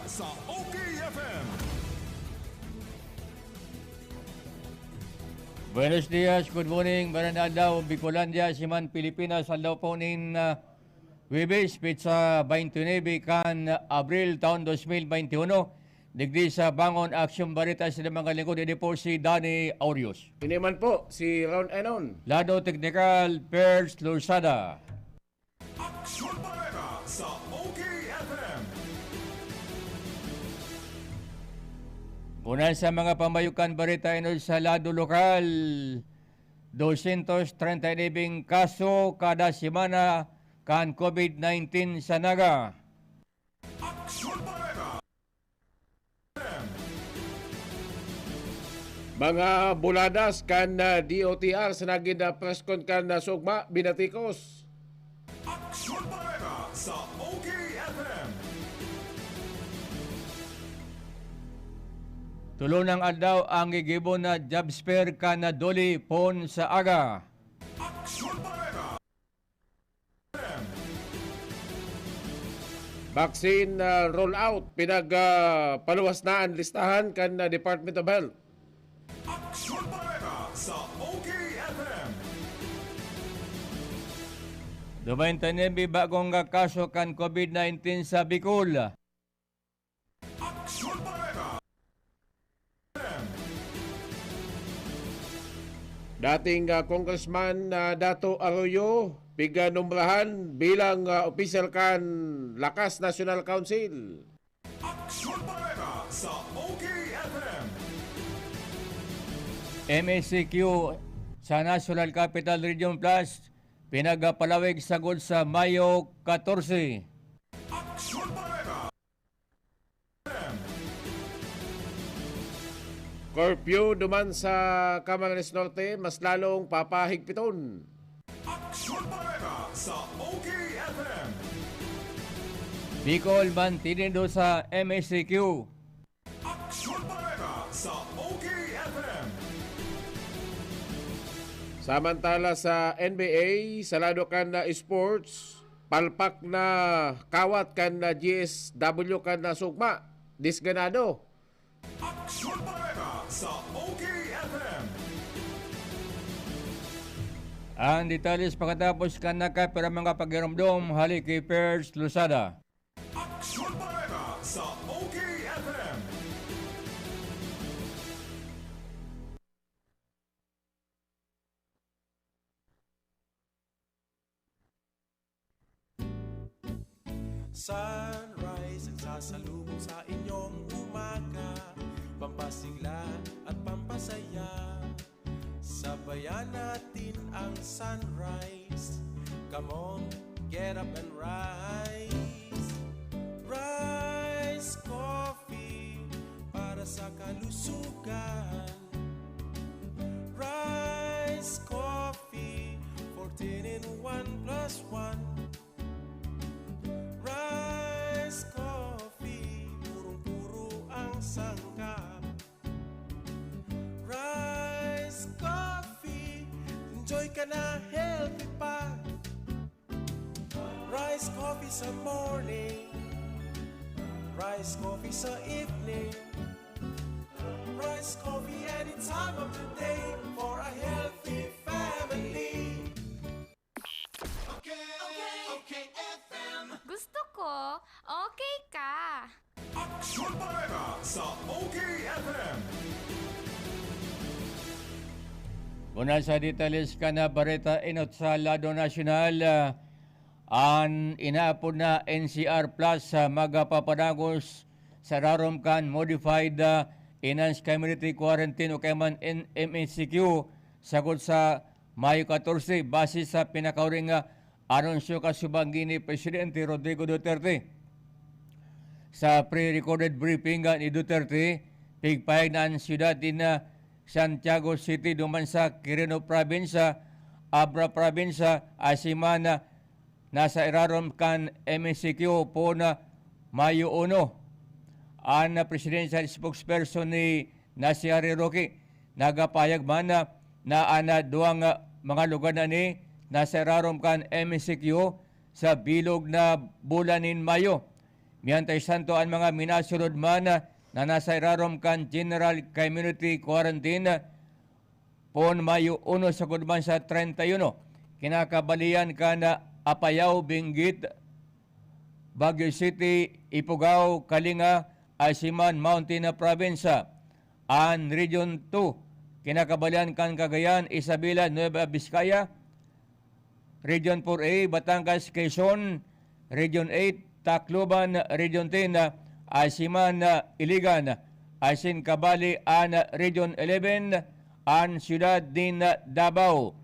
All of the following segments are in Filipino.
sa Okfm. Buenos dias, good morning, Bareta daw, Bicolandia, Siman, Pilipinas, aldaw po nin Webes, pizza 29 kan Abril taon 2021. Digdi sa Bangon, Aksyon, Bareta, sila mga lingkod, hindi po si Danny AUREUS. Hindi man po, si Ron ENON. Lado Technical, Pers Lursada. Aksyon Bareta sa Okfm. Una sa mga pamayukan Bareta ino sa lado lokal, 239 kaso kada semana kan COVID-19 sa Naga. Aksyon Bareta. Mga buladas kan DOTR sa naging preskon kan sugma binatikos. Aksyon Bareta sa Okfm. Tulunang adlaw ang gigibon na job spare kan doli pon sa aga. Aksyon Bareta. Vaccine rollout pinagpaluwas na ang listahan kan Department of Health. Aksyon Bareta sa Okfm. Dumaintan bagong kaso kan COVID-19 sa Bicol. Aksyon Bareta. Dating Congressman Dato Arroyo piganumrahan bilang official kan Lakas National Council. Aksyon Bareta sa Okfm. MSCQ sa National Capital Region Plus pinagpalawig sagod sa Mayo 14. Aksyon Bareta. Curfew duman sa Camarines Norte mas lalong papahigpiton. Aksyon Bareta sa Okfm. Bicol mantinido sa MSCQ. Aksyon Bareta sa Okfm. Samantala sa NBA, salado kan na sports, palpak na kawat kan na GSW kan na sugma, disganado. Aksyon Bareta sa Okfm. Ang detalles pagkatapos kan nakapira mga pagirumdom hali kay Pers Lusada. Aksyon Bareta sa Okfm. Sunrise ang sasalubong sa inyong umaga, pampasigla at pampasaya. Sabayan natin ang sunrise. Come on, get up and rise. Rise Coffee para sa kalusugan. Rise Coffee, 14 in 1 plus 1. Rice Coffee, purong-puro ang sangkap. Rice Coffee, enjoy ka na healthy pa. Rice Coffee sa morning, Rice Coffee sa evening, Rice Coffee any time of the day for a healthy family. Okay, FM. Gusto ko, okay ka. Aksyon Bareta sa Okfm. Una sa detalles ka na Bareta inot sa lado nasyonal, ang inaapod na NCR Plus sa magapapadagos sa rarom kan modified enhanced community quarantine o kayman MSCQ sagod sa Mayo 14 base sa pinakauring anunsyo kasubang ni Presidente Rodrigo Duterte. Sa pre-recorded briefing ni Duterte, pigpahig na ang siyudad din na Santiago City duman sa Quirino Province, Abra Province, Asimana, nasa irarom kan MSCQ po na Mayo 1. Ang presidential spokesperson ni Nasiari Roque, nagapayag man na ana duang mga lugar na ni nasa irarom kan MSCQ sa bilog na bulanin Mayo. Miyantay santo ang mga minasulod man na nasa irarom kan General Community Quarantine pon Mayo 1 sa kudman sa 31. Kinakabalian ka na Apayao, Benguet, Baguio City, Ifugao, Kalinga, Asiman, Mountain Province. An Region 2, kinakabalian kan Cagayan, Isabela, Nueva Vizcaya. Region 4A, Batangas, Quezon. Region 8, Tacloban. Region 10, Asiman, Iligan. Asin Kabali, an Region 11, an Ciudad din Davao.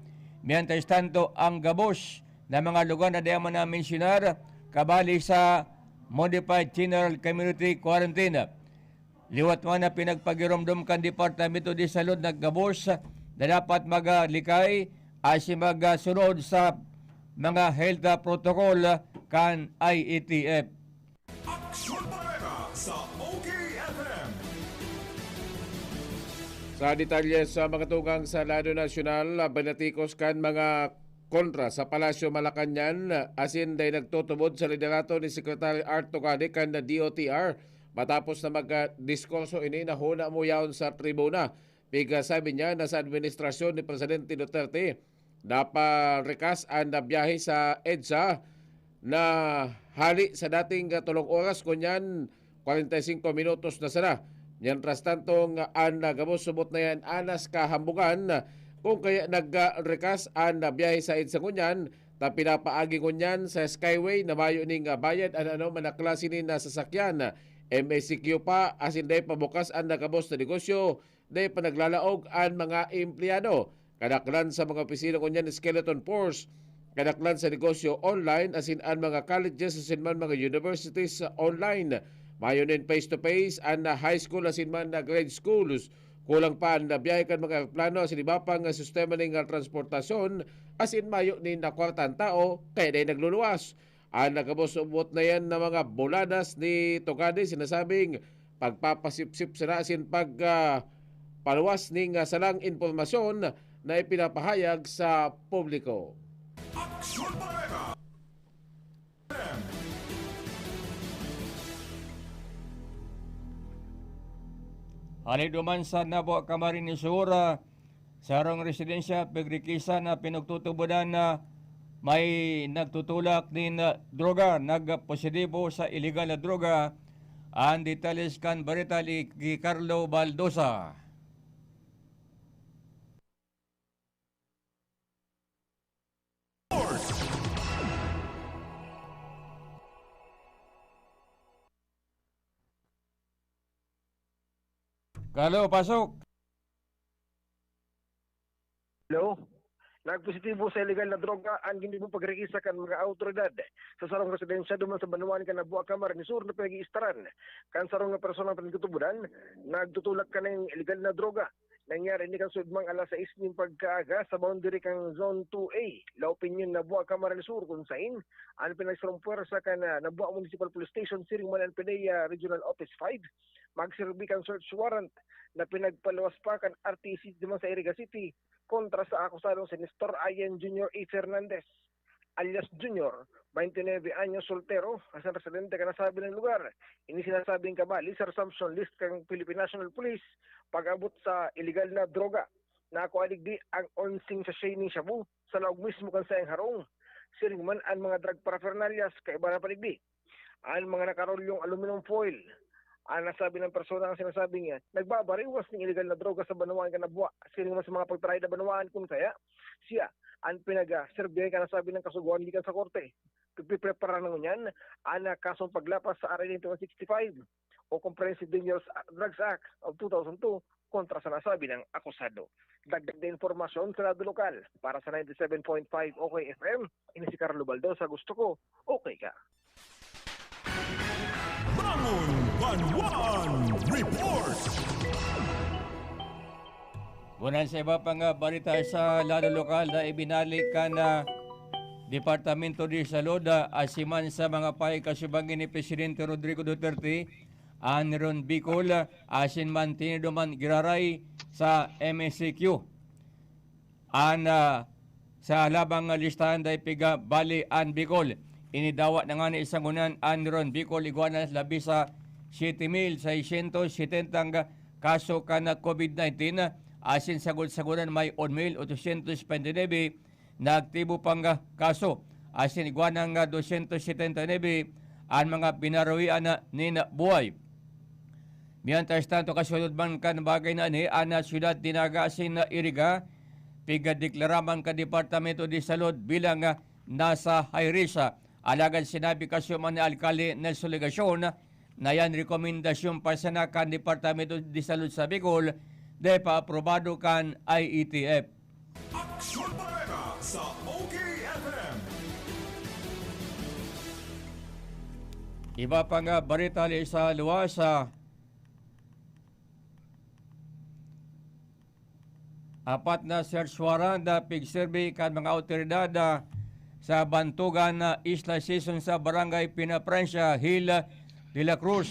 Mientras tanto, ang gabos na mga lugar na diyaman na mensionar, kabali sa Modified General Community Quarantine. Liwat man na pinagpagiromdom kan Departamento de Salud naggabos na dapat magalikay asi magasunod sa mga health protocol kan IETF. Aksyon Bareta sa OKFM. Sa detalye sa mga tugang sa Lado Nasyonal, banatikos kan mga kontra sa Palasyo Malacañang asin day nagtutubod sa liderato ni Secretary Art Tocade kan na DOTR matapos na mag-diskurso ini na huna mo yaon sa tribuna. Piga sabi niya na sa administrasyon ni Presidente Duterte naparekas ang biyahe sa EDSA na hali sa dating 3 oras kunyan 45 minutos na sana. Mientras tanto ang gabos subot na yan anas kahambugan kung kaya nagrekas ang biyahe sa EDSA kunyan na pinapaagi kunyan sa Skyway na mayo ning bayad ano manaklase ni na sasakyan. MSCQ pa asin day pabukas ang nagabos na negosyo day panaglalaog ang mga empleyado. Kadaklan sa mga opisina kunyan skeleton force, kadaklan sa negosyo online asin ang mga colleges asin man mga universities online. Mayonin face-to-face ang high school asin man na grade schools. Kulang pa ang biyahe kan mga plano asin iba pang sistema ng transportasyon asin mayo ni na kwartang tao kaya day nagluluwas. Ang nagabosubot na yan na mga buladas ni Tocade sinasabing pagpapasipsip sa asin paluwas ning salang impormasyon na ipinapahayag sa publiko. Aksyon Bareta. Haliduman sa Nabo Camarines Sur, sarong residensya pagrikisa na pinagtutubudan na may nagtutulak din droga, nagpositibo sa illegal na droga. Ang detalles kan Bareta ni Carlo Baldosa. Carlo, pasok. Hello? Nagpositibo sa illegal na droga ang hindi mo pagrekisa kan mga autoridad sa sarong residensya duman sa Banuan kan Nabuak Camarines Sur na pinag-iistaran. Kan sarong nga persona pinagtutubudan, nagtutulak ka ng illegal na droga. Nangyari ni kan sudmang alas 6 ng pagkaaga sa boundary kang Zone 2A. La opinion Nabuak Camarines Sur kung sain, ang pinagsarong puwersa kan Nabuak Municipal Police Station siring man ang PDEA Regional Office 5, magsirbi kan search warrant na pinagpalawas pa kan RTC duman sa Iriga City kontra sa akusadong si Nestor Ayen Jr. A. Fernandez alias Jr., 29 anyos soltero, asang residente ka nasabi ng lugar. Ini sinasabing kabali sa resumption list kang Philippine National Police pag-abot sa illegal na droga na ako aligdi ang onsing sa Shane Shabu sa laog mismo kan sa harong. Siring man ang mga drug paraphernalias kay iba na paligdi. Ang mga nakarolyong aluminum foil. Ang nasabi ng persona ang sinasabi niya, nagbabariwas ng illegal na droga sa Banuan ka na buwa. Siring man sa mga pagtry na Banuan kung kaya siya ang pinag-survey ka nasabi ng kasuguan gikan sa korte. Pipiprepara naman yan ang kasong paglapas sa RA 165 o Comprehensive Dangerous Drugs Act of 2002 kontra sa nasabi ng akusado. Dagdag na informasyon sa lado lokal para sa 97.5 OKFM. Ini si Carlo Baldosa. Gusto ko, okay ka. Bangon Banwan Report. Bunan sa iba pang balita sa lado lokal na ibinalik ka na Departamento de Salud asiman sa mga paikasubangin ni Presidente Rodrigo Duterte Ron Bicol asin man tiniduman giraray sa MSCQ. Sa labang listahan day piga Bali an Bicol. inidawa na nga ni isang unan Anron Bicol Iguanas labi sa 7,670 kaso ka na COVID-19 asin sagod-sagodan may 1,829 na aktibo pang kaso asin iguanang 279 ang mga binaruian na buhay. Mientras tanto kasunod man kan bagay na ni ana siyudad Dinaga asin na Iriga pigadeklaraman ka Departamento de Salud bilang nasa high risk. Alagad sinabi kasyo man ni Alkali Nelson Legasyon na yan rekomendasyon pa sa kan Departamento de Salud sa Bicol de paaprobado kan IETF. Aksyon Bareta sa OKFM. Iba pang barita sa luwas apat na search warrant na pigsurvey kan mga otoridad sa Bantugan na Isla Season sa Barangay Pinapransya, Hill de la Cruz.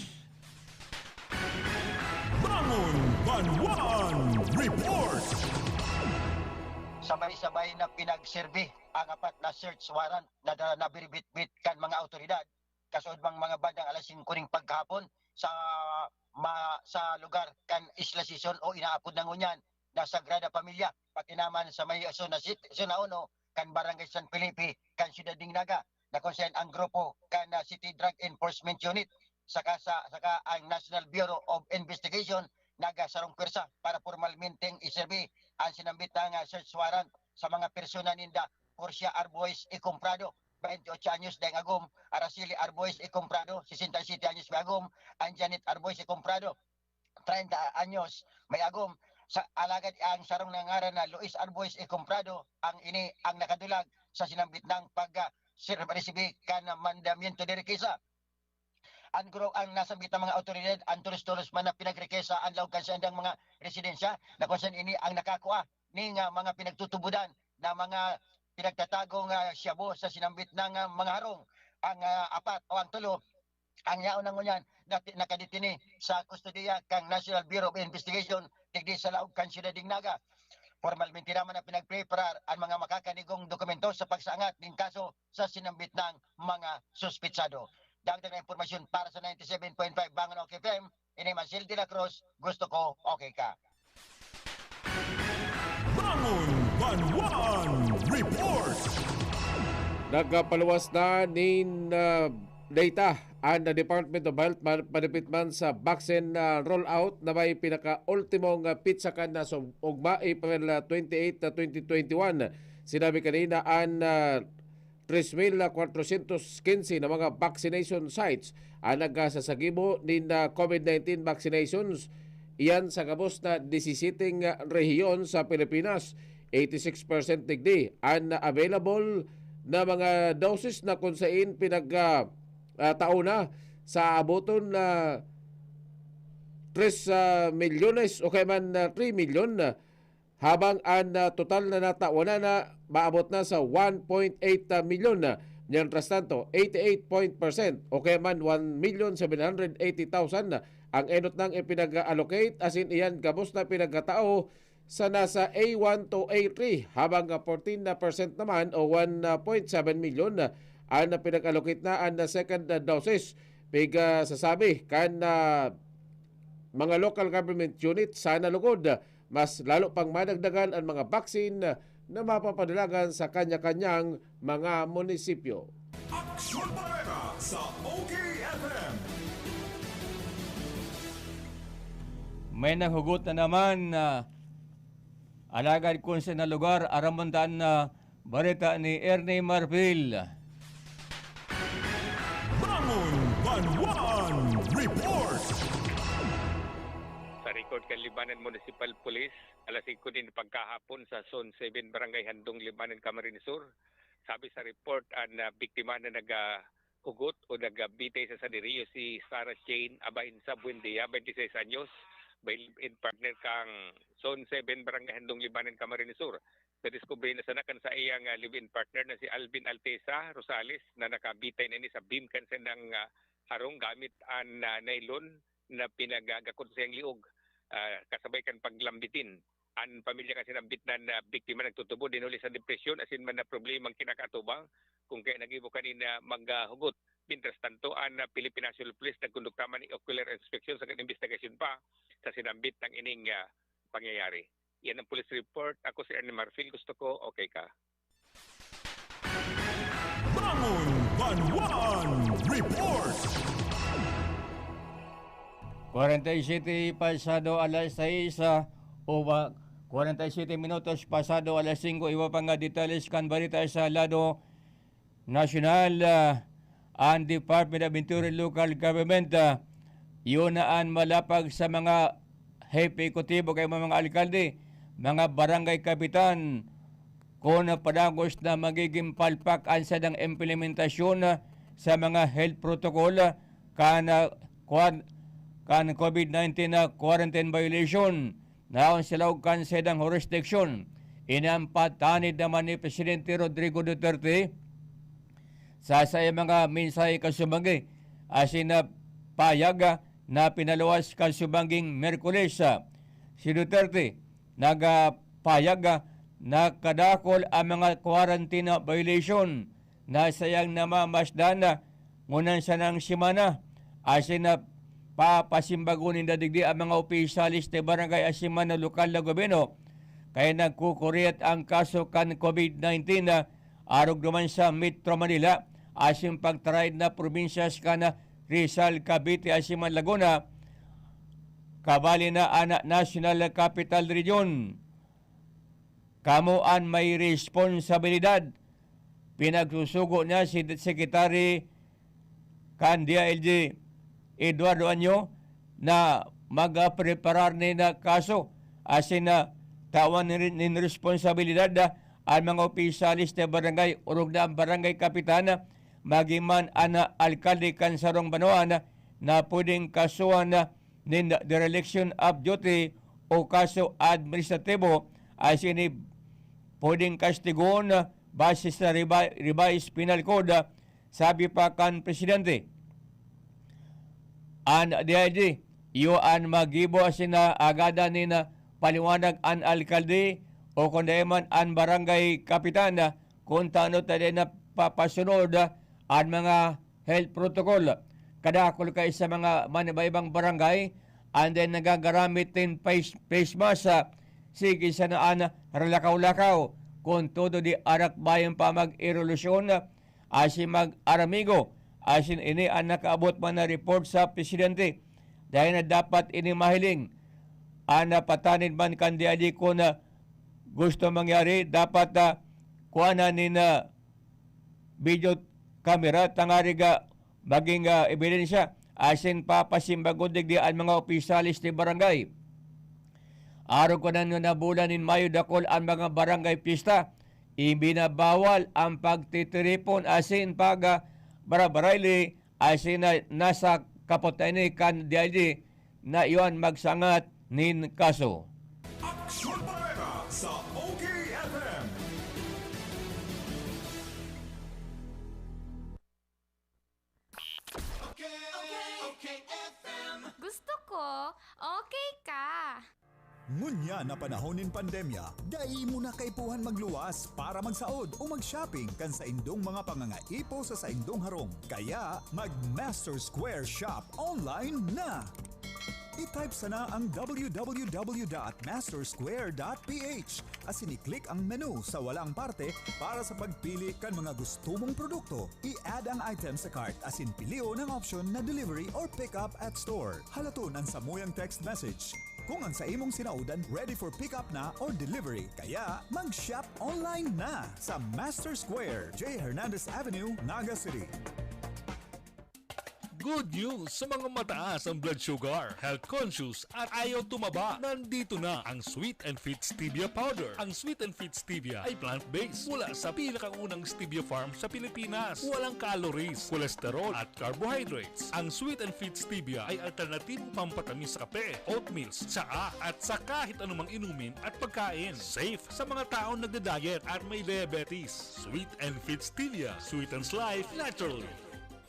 Bangon Banwan Report. Sabay-sabay na pinagserve ang apat na search warrant na nabiribit-bit kan mga otoridad kasod bang mga bandang alas 5 ring paghapon sa lugar kan Isla Season o inaapod ng unyan na Sagrada Familia patinaman sa may zona 1 kan Barangay San Felipe kan Ciudad Dingnaga na konsen ang grupo kan City Drug Enforcement Unit saka ang National Bureau of Investigation nagasarong pwersa para formalmente iserve ang sinambitang search warrant sa mga persona ninda Porcia Arbois e Comprado 28 anyos dahil agom, Araceli Arbois e Comprado, 67 anyos may agom, ang Janet Arbois e Comprado, 30 anyos may agom, sa alagad ang sarong nangaran na Luis Arbois e Comprado, ang nakadulag sa sinambit ng pag-resibi kan mandamiento de requisa. Ang nasambit ng mga otoridad, ang tulos-tulos man na pinagrekesa ang laog kan sa andang mga residensya, na kung saan ini ang nakakuha ni mga pinagtutubudan na mga pinagtatagong siyabo sa sinambit ng mga harong. Ang apat o ang tulo, ang yaon ng unyan nakaditini sa kustodiya kang National Bureau of Investigation digdi sa laog kan Ciudad Dingnaga. Formalmente naman na pinagpreparar ang mga makakanigong dokumento sa pagsaangat ng kaso sa sinambit ng mga suspitsado. Dagdag na impormasyon para sa 97.5 Bangon Okfm, ini Masil de la Cruz, gusto ko okay ka. Bangon Banwan Report. Nagpaluwas na nin data ang Department of Health malipit man sa vaccine rollout na may pinaka-ultimong pizza kan na ugma April 28, 2021. Sinabi kanina ang 3,415 na mga vaccination sites ang nagsasagibo nin COVID-19 vaccinations. Iyan sa gabos na 17 rehiyon sa Pilipinas, 86% digdi ang available na mga doses na kung saan tauna sa aboton na 3 milyones o kaya man 3 milyon habang ang total na natauna na maabot na sa 1.8 milyon na. Mientras tanto, 88% o kaya man 1,780,000 ang enot nang ipinag-allocate asin iyan gabos na pinagkatao sa nasa A1 to A3 habang 14% naman o 1.7 milyon ang pinag-allocate na ang second doses. Piga sasabi kan mga local government unit sana lugod mas lalo pang madagdagan ang mga vaccine na mapapadalagan sa kanya-kanyang mga munisipyo. Aksyon Bareta sa OKFM. May nanghugot na naman alagad kung sa na lugar aramondan na bareta ni Ernie Marfil. Bangon Banwan Report. Sa record kan Libanan Municipal Police, alas 5 din pagkahapon sa Zone 7 Barangay Handong, Libanan, Camarines Sur. Sabi sa report ang biktima na nagahugot o nagabitay sa Sadirillo si Sarah Jane Abainsa Buendia, 26 anyos, in partner kang Zone 7 Barangay Handong, Libanan, Camarines Sur. Nadiskubre na sanakan sa iyang live-in partner na si Alvin Altesa Rosales na nakabitay na ni sa beam kansa ng harong gamit ang nylon na pinagagakot sa iyang liog. Kasabay kan paglambitin. Ang pamilya kasi nambit na biktima nagtutubo dinuli sa depresyon asin man na problema ang kinakatubang kung kaya nagibo kanina maghugot. Mientras tanto, ang Philippine National Police nagkondukta man ng ocular inspection sa investigation pa sa sinambit ng ining pangyayari. Yan ang police report. Ako si Ernie Marfil. Gusto ko, okay ka. Bangon Banwan Report. 47 pasado alas 6 o 47 minutos pasado alas 5 iba pa nga detalles kan balita sa lado nasyonal. Ang Department of Interior Local Government yunaan malapag sa mga hepe ekutibo kay mga alkalde, mga barangay kapitan kung padagos na magiging palpak ansa ng implementasyon sa mga health protocol kan COVID-19 na quarantine violation naon sila kan sedang jurisdiction. Inampatanid naman ni Presidente Rodrigo Duterte sa mga mensahe kasubangay asin na payag na pinaluwas kasubanging Merkules. Si Duterte nagpayag na kadakol ang mga quarantine violation na sayang namamasdan ngunan sa ng simana asin na papasimbagunin na digdi ang mga opisyalis de barangay asiman na lokal na gobyerno kaya nagkukuriyat ang kaso kan COVID-19 na arog duman sa Metro Manila asin pagtraid na probinsyas kana Rizal, Cavite, asiman Laguna kabali na ana National Capital Region. Kamuan may responsibilidad. Pinagsusugo niya si Secretary kan DILG Eduardo Anyo na mag-preparar ni na kaso asin na tawan ni responsibilidad ang mga opisyalis na barangay urog na ang barangay kapitana magiman ana alkalde kan sarong Banwan na pwedeng kasuhan ni dereliction of duty o kaso administratibo asin ni pwedeng kastigon base sa revised penal code. Sabi pa kan Presidente an DIG iyo an magibo asin na agada ni na paliwanag an alkalde o kung man an barangay kapitan kung taano tayo na papasunod ang mga health protocol. Kadakol kay sa mga manibaybang barangay and then nagagaramit din face mask. Sige sa naan relakaw-lakaw kung todo di arak bayan pa mag-erolusyon asin mag-aramigo asin ini ang nakaabot man na report sa Presidente dahil na dapat ini mahiling ang patanid man kandiadi ko na gusto mangyari dapat kuhanan ni na video camera tangariga maging ebidensya asin papasimbagod digdi ang mga opisyalis ni barangay. Araw ko na nabulan in Mayo dakol ang mga barangay pista. Ibinabawal ang pagtitiripon asin pag barabarayli asin na nasa kapotay ni kan DID na iyon magsangat nin kaso. Aksyon Bareta sa OKFM. Gusto ko, okay ka. Ngunya na panahonin pandemya, dai mo na kaipuhan magluwas para magsaod o mag-shopping kan sa indong mga pangangaipo sa indong harong. Kaya mag-Master Square Shop online na! I-type sana ang www.mastersquare.ph asin i-click ang menu sa walang parte para sa pagpili kan mga gusto mong produkto. I-add ang item sa cart asin pilio ng option na delivery or pick up at store. Halaton ang samuyang text message kung ang sa imong sinaudan ready for pick up na or delivery. Kaya mag-shop online na sa Master Square, J. Hernandez Avenue, Naga City. Good news sa mga mataas ang blood sugar, health conscious at ayaw tumaba. Nandito na ang Sweet and Fit Stevia Powder. Ang Sweet and Fit Stevia ay plant-based mula sa pinakaunang stevia farm sa Pilipinas. Walang calories, cholesterol at carbohydrates. Ang Sweet and Fit Stevia ay alternatibong pampatamis sa kape, oatmeals, tsaa at sa kahit anumang inumin at pagkain. Safe sa mga taong nagda-diet at may diabetes. Sweet and Fit Stevia sweetens life naturally.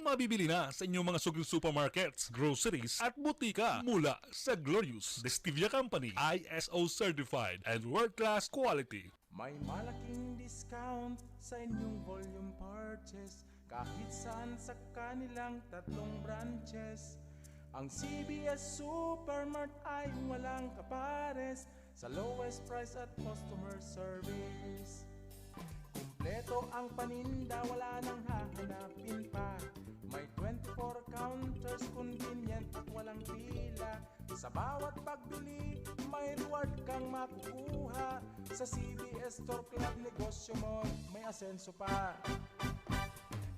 Mabibili na sa inyong mga sugil supermarkets, groceries at butika mula sa Glorious, the Stevia Company, ISO certified and world-class quality. May malaking discount sa inyong volume purchase kahit saan sa kanilang 3 branches. Ang CBS Supermart ay walang kapares sa lowest price at customer service. Kumpleto ang paninda, wala nang hahanapin pa. May 24 counters, convenient at walang pila. Sa bawat pagbili, may reward kang makukuha. Sa CBS Store Club, negosyo mo may asenso pa.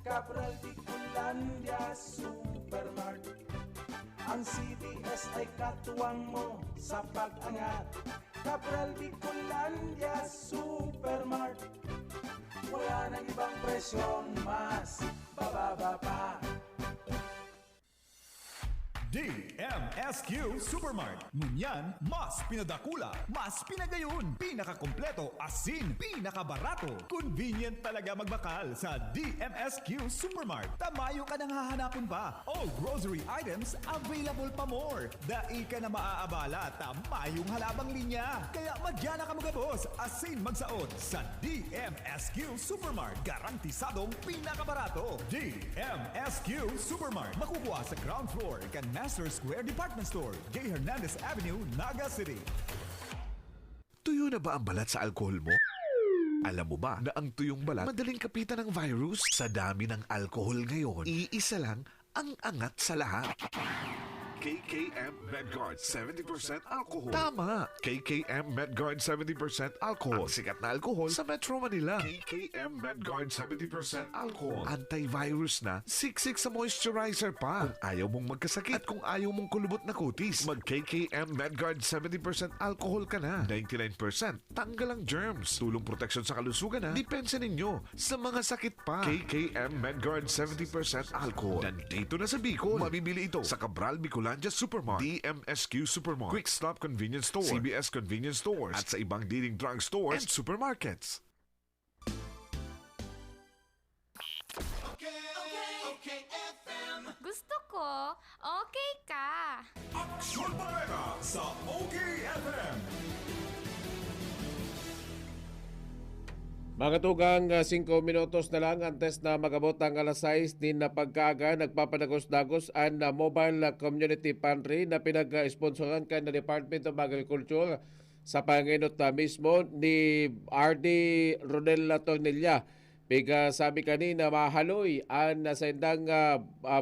Cabral Bicolandia Supermart, ang CBS ay katuwang mo sa pag-angat. Cabral Bicolandia Supermart, wala nang ibang presyong mas bababa pa. DMSQ Supermart. Ngunyan, mas pinadakula, mas pinagayon, pinakakompleto, asin, pinakabarato. Convenient talaga magbakal sa DMSQ Supermart. Tamayo ka nang hahanapon pa. All grocery items available pa more. Dai ka na maaabala, tamayong halabang linya. Kaya madyan na ka magabos, asin magsaot sa DMSQ Supermart. Garantisadong pinakabarato. DMSQ Supermart. Makukuha sa ground floor kan Master Square Department Store, J. Hernandez Avenue, Naga City. Tuyo na ba ang balat sa alkohol mo? Alam mo ba na ang tuyong balat madaling kapitan ng virus? Sa dami ng alkohol ngayon, iisa lang ang angat sa lahat. KKM Medguard 70% alcohol. Tama! KKM Medguard 70% alcohol. Ang sikat na alcohol sa Metro Manila. KKM Medguard 70% alcohol. Antivirus na, siksik sa moisturizer pa. Kung ayaw mong magkasakit at kung ayaw mong kulubot na kutis, mag KKM Medguard 70% alcohol ka na. 99% tanggal ang germs. Tulong proteksyon sa kalusugan na, depensa ninyo sa mga sakit pa. KKM Medguard 70% alcohol. Nandito na sa Bicol. Mabibili ito sa Cabral Bicolandia Supermart, DMSQ Supermart, Quick Stop Convenience Store, CBS Convenience Stores, at sa ibang leading drug stores and supermarkets. Okay, FM. Gusto ko, okay ka. Aksyon Bareta sa OKFM. Mga tugang 5 minutos na lang antes na magabot ang alas 6 din na pagkaaga nagpapadagos-dagos ang mobile community pantry na pinag-sponsoran ka ng Department of Agriculture sa panginot na mismo ni RD Rodel Tornilla. Piga sabi kanina mahaloy ang sendang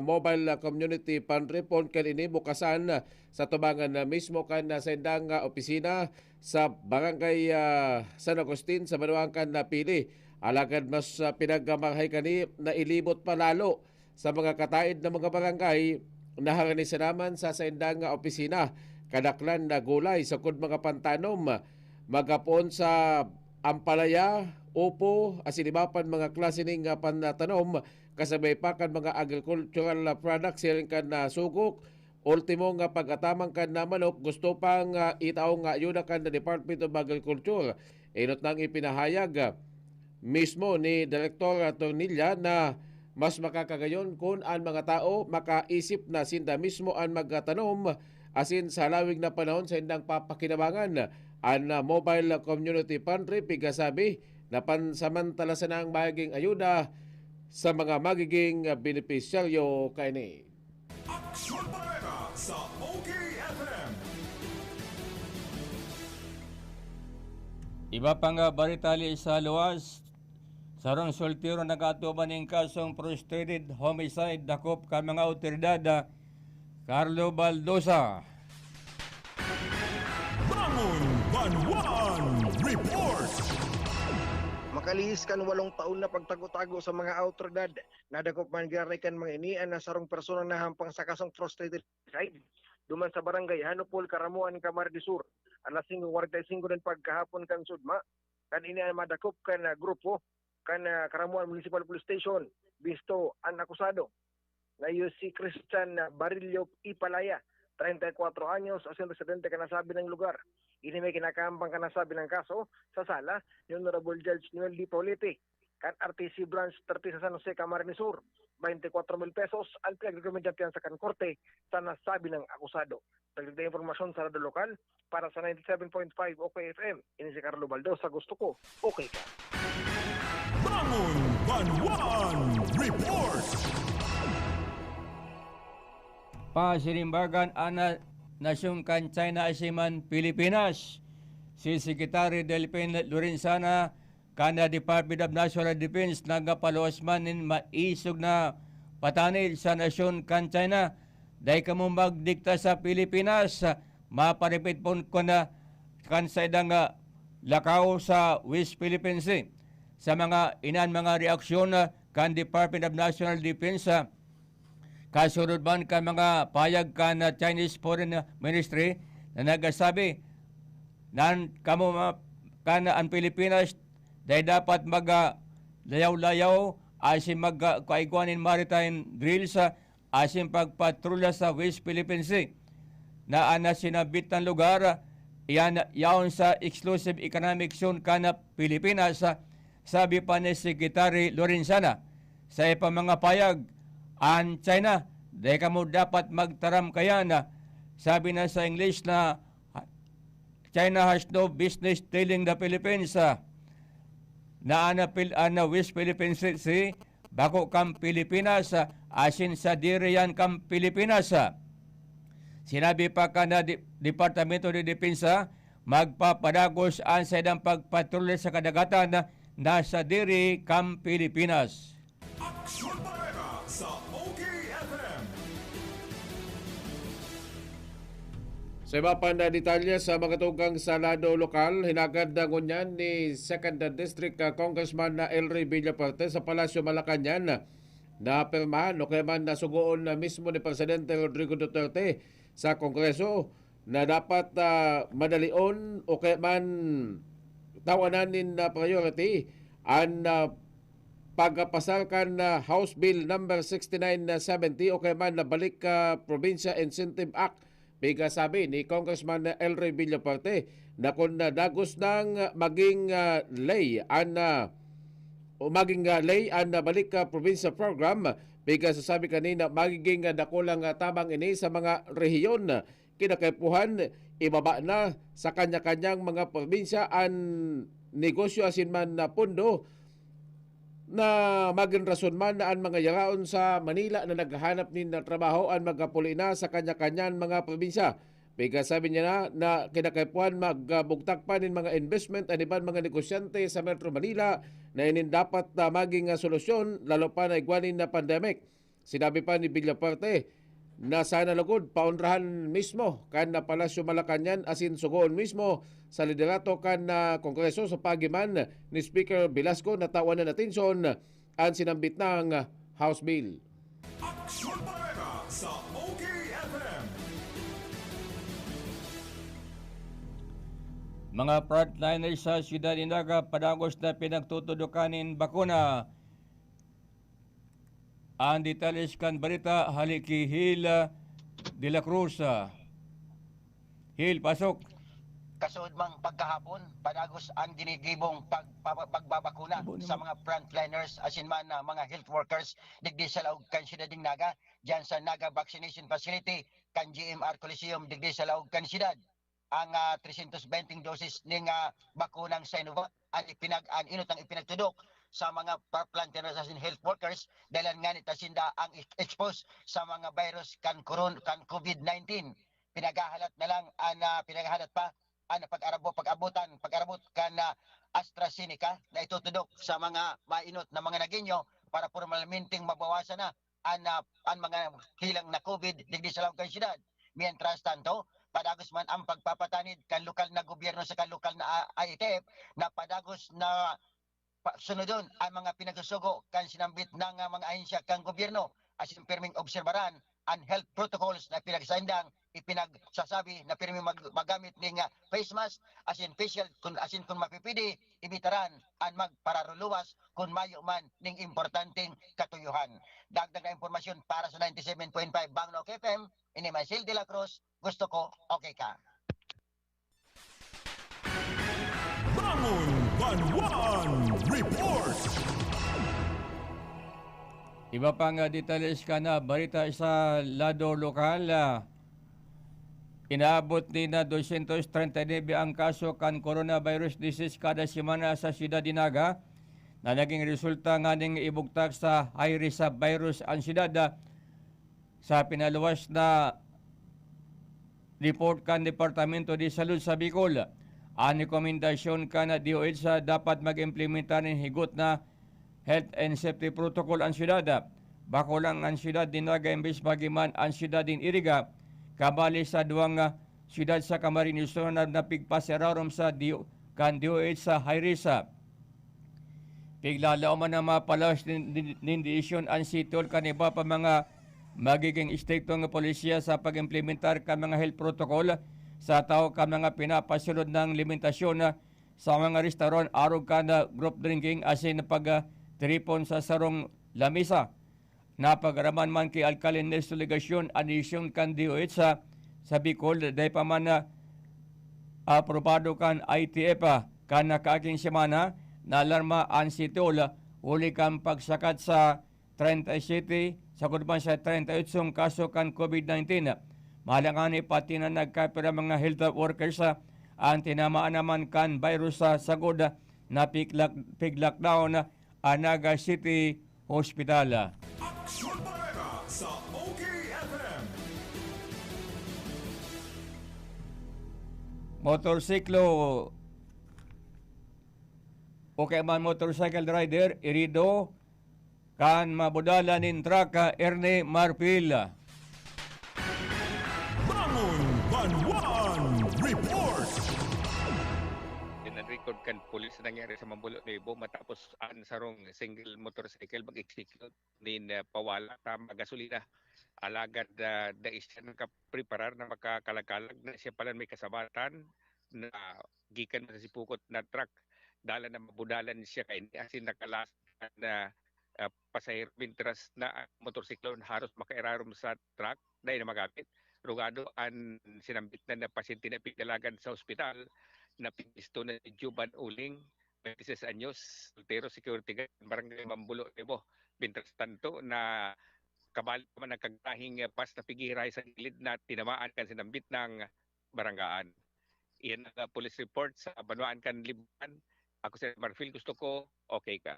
mobile community pantry pon kanini bukasan sa tubangan na mismo kan sendang opisina sa barangay San Agustin sa Banuangkan na pili. Alagad mas pinagmamahay kani na ilibot pa lalo sa mga kataid na mga barangay na hanganisan naman sa sendang opisina. Kadaklan na gulay sa kud mga pantanom magapon sa ampalaya, upo, asinibapan mga klase ning pantanom kasabay pa kan mga agricultural products silang kan sugok. Ultimo nga pag-atamang kan na manok, gusto pang itaw nga yun kan na Department of Agriculture. Inot nang ipinahayag mismo ni Director Tornilla na mas makakagayon kung ang mga tao makaisip na sinda mismo ang magtanom asin sa lawig na panahon sa indang papakinabangan ang mobile community pantry. Pigasabi na pansamantala sa nang magiging ayuda sa mga magiging benepisyaryo kaini. Aksyon Bareta sa OKFM. Iba pang baritali sa luwas, sarong soltero nagatuban ng kasong frustrated homicide dakop ka mga otoridad Carlo Baldosa. Bangon Banwan Report. Makalihis kan 8 taon na pagtago-tago sa mga awtoridad. Nadakop man giray kan mga inian na sarong persona na hampang sa kasong frustrated homicide. Duman sa barangay Hanupol, Karamuan, Camarines del Sur. Alas 5:45 din pagkahapon kan sudma. Kan ini ang madakop kan grupo kan Karamuan Municipal Police Station. Bisto ang akusado na si Christian Barillo Ipalaya, 34 anyos, asin residente ka nasabi ng lugar. Ini may kinakambang ka nasabi ng kaso sa sala ni Honorable Judge Noel D. Paulete. Kan RTC Branch 30 sa San Jose, Camarines Sur, 24,000 pesos ang pinag-recommendatian sa kan korte sa nasabi ng akusado. Dagdag informasyon sa radyo lokal para sa 97.5 OKFM. Ini si Carlo Baldo sa gusto ko. Okay ka. Bangon Banwan Report. Pasirimbagan ana nasyong kan China Asiman Pilipinas. Si Secretary Delphin Lorenzana kana Department of National Defense nagapaluasman nin maisog na patanil sa nasyon kan China. Dahil kamo magdikta sa Pilipinas, maparipit po ko na kan sa idang lakaw sa West Philippine Sea. Sa mga mga reaksyon kan Department of National Defense, kasunod man kan mga payag kan Chinese Foreign Ministry na nagasabi na kamo kan ang Pilipinas dahil dapat layaw-layaw asin magkaiguanin maritime drills asin pagpatrolya sa West Philippine Sea na sinabit ng lugar yaon sa exclusive economic zone kana Pilipinas, sabi pa ni Secretary Lorenzana. Sa ipang mga payag ang China dahil kamo dapat magtaram kaya na sabi na sa English na China has no business telling the Philippines na West Philippine Sea bako kam Pilipinas asin sa diriyan kam Pilipinas. Sinabi pa ka na Departamento de Depensa magpapadagos ang sa idang pagpatrolya sa kadagatan na sa diri kam Pilipinas. Aksyon Bareta sa OKFM. Sa iba pa na detalye sa mga tugang sa lado lokal, hinagad na ngunyan ni 2nd District Congressman na Elry Villaparte sa Palasyo Malacañang na pirmahan o kaya man nasugoon na mismo ni Presidente Rodrigo Duterte sa Kongreso na dapat madalion o kaya man tawanan na priority ang pagpasal kan House Bill number 6970 o kaya man nabalik Provincia Incentive Act. Biga sabi ni Congressman Elry Villaparte na kung dagos ng maging lay ang balik probinsya program, biga sasabi kanina magiging dakulang tabang ini sa mga rehiyon. Kinakaipuhan ibaba na sa kanya-kanyang mga probinsya ang negosyo asin man na pundo na maging rason man na ang mga yaraon sa Manila na naghahanap nin na trabaho ang magkapuli na sa kanya-kanyan mga probinsya. Biga sabi niya na kinakaipuan magbugtak pa nin mga investment ang iban mga negosyante sa Metro Manila na inin dapat maging solusyon lalo pa na igwanin na pandemic. Sinabi pa ni Villaparte na sana lugod paunrahan mismo kan na Palasyo Malacañang asin sugoon mismo sa liderato kan na Kongreso sa pagiman ni Speaker Velasco na tawan na atensyon ang sinambit ng House Bill. Aksyon Bareta sa OKFM. Mga frontliners sa Siyudad Indaga padagos na pinagtutudukanin bakuna. Ang detalles kan Bareta haliki Hil de la Cruz. Hil, pasok. Kasunod mang pagkahapon, padagos ang ginigibong pagbabakuna sa mga frontliners asin man na mga health workers digdi sa laog kan Siyudad Naga, diyan sa Naga Vaccination Facility kan GMR Coliseum digdi sa laog kan siyudad. Ang 320 doses ning bakunang Sinovac ang inot ang ipinagtudok sa mga frontliners asin health workers dahil nga nitasinda ang expose sa mga virus kan COVID-19. Pinagahalat na lang pinagahalat pa pag-abot kan AstraZeneca na itutudok sa mga mainot na mga naginyo para formalmenteng mabawasan na ang mga hilang na COVID digdi sa laog kan siyudad. Mientras tanto, padagos man ang pagpapatanid kan lokal na gobyerno sa kan lokal na ITF na padagos na sunodon ang mga pinagsusugo kan sinambit ng mga ahensya kan gobyerno asin pirming obserbaran ang health protocols na pinagsandang ipinagsasabi na pirmi magamit ning face mask asin facial kung mapipidi ibitaran ang magpararuluwas kung mayo man ning importanteng katuyuhan. Dagdag na impormasyon para sa 97.5 Bangon Okfm, ini Marcel de la Cruz, gusto ko okay ka. Bangon Banwan Report. Iba pang detalles ka na Bareta sa lado lokal. Inaabot ni na 239 ang kaso kan coronavirus disease kada semana sa siyudad Dinaga na naging resulta nga ning ibugtak sa high risk sa virus ang siyudad sa pinaluwas na report kan Departamento de Salud sa Bicol. Ang rekomendasyon ka na DOH sa dapat mag-implementa ng higot na health and safety protocol ang siyudad. Bako lang ang siyudad Dinaga imbes bagiman ang siyudad din Iriga kabali sa duwang siyudad sa Camarines Sur na napigpaserarom sa DOH sa high risk. Piglalaw man na mapalas nindisyon ang sitol kaniba pa mga magiging istrikto nga polisiya sa pag-implementar ka mga health protocol sa tao ka mga pinapasulod ng limitasyon sa mga restaurant arog ka na group drinking asin pag-tripon sa sarong lamisa. Napagaraman man kay Alcalde Nelson Legasyon anisyon kan DOH sa Bicol dahil pa man na aprobado kan ITF kan nakaking semana na alarma ang sitol uli kan pagsakat sa 37 sa kurban sa 38 kaso kan COVID-19. Malangani pati na nagkapira mga health workers ang tinamaan naman kan virus sa sagod na pig-lockdown Naga City Hospital. Aksyon Bareta sa OKFM. Motorsiklo okay man motorcycle rider irido kan mabudala nin truck Erne Marpil. Bangon Banwan Report. Record kan pulis nangyari sa Mambulo Nebo matapos ang sarong single motorcycle mag-execute din pawala tama gasolina. Alagad da siya nakapreparar na makakalagkalag na siya pala may kasabatan na gikan sa sipukot na truck. Dala na mabudalan siya kay asin nakalas na pasahero bintras na motorsiklo haros makairarom sa truck dahil na magamit. Rugado ang sinambit na pasyente na pigdalagan sa ospital na pisto na Juban Uling, 26 anyos, soltero, security guard, barangay Mambulo, Nebo. Bintras tanto na kabali pa man ang kagahing pas na pigiray sa gilid na tinamaan kan sinambit ng baranggaan. Iyan ang police report sa Banwaan kan Liban. Ako si Marfil, gusto ko, okay ka.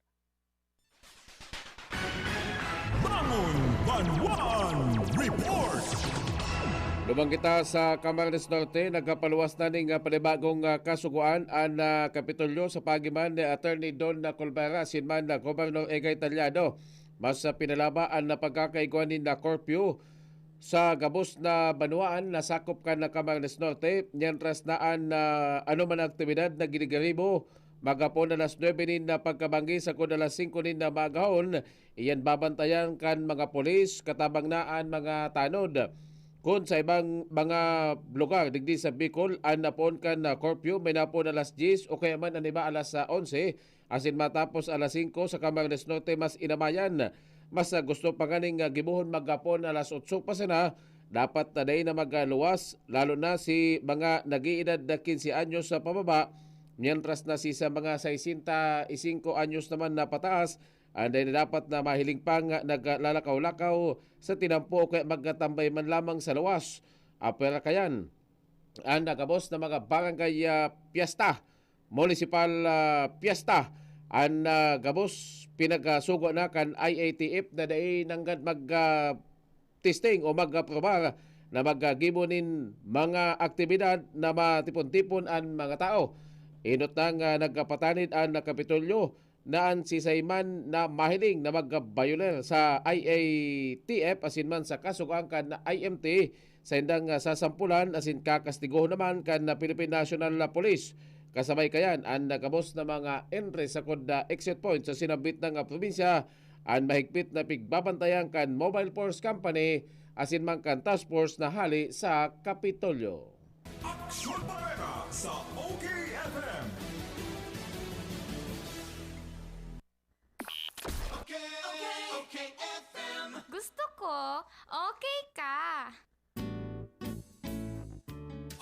Bangon Banwan Report. Lumang kita sa Camarines Norte, nagkapaluwas na ning panibagong kasuguan ang Kapitolyo sa pagiman ni Attorney Don Colbera sinman na Gobernador Egay Talyado. Mas pinalaba ang pagkakaiguanin na curfew sa gabos na banwaan na sakop kan na Camarines Norte. Nyentras naan anuman aktibidad na ginigaribo magapon alas 9 nin na pagkabanggi sa kung alas 5 nin na magahon. Iyan babantayan kan mga polis katabang naan mga tanod. Kung sa ibang mga lugar digdi sa Bicol ang napon kan na curfew may napon alas 10 o kaya man ang iba alas 11 asin matapos alas 5 sa Camarines Norte mas inamayan. Mas gusto pa ganing gibuhon magapon alas 8 pa sana dapat taday na magaluwas lalo na si mga nag-iedad na 15 anyos sa pababa mientras na si sa mga 65 anyos naman na pataas anday na dapat na mahiling pang naglalakaw-lakaw sa tinampo kaya magkatambay man lamang sa luwas. Apera kayan, ang nagabos na mga barangay piyesta, municipal piyesta, ang gabos pinagsugo na kan IATF na dahi nanggad mag-testing o mag-probar na mag-gibonin mga aktibidad na matipon-tipon ang mga tao. Inot nang nagkapatanid ang Kapitolyo naan si Sayman na mahiling na mag-violer sa IATF asin man sa kasugaan kan na IMT sa indang sasampulan asin kakastigo naman kan na Philippine National Police. Kasabay kayan ang nagabos na mga entry sa kodda exit point sa sinabit ng probinsya ang mahigpit na pigbabantayan kan Mobile Force Company asin man kan task force na hali sa Kapitolyo. Aksyon Bareta sa OKFM. Gusto ko, okay ka.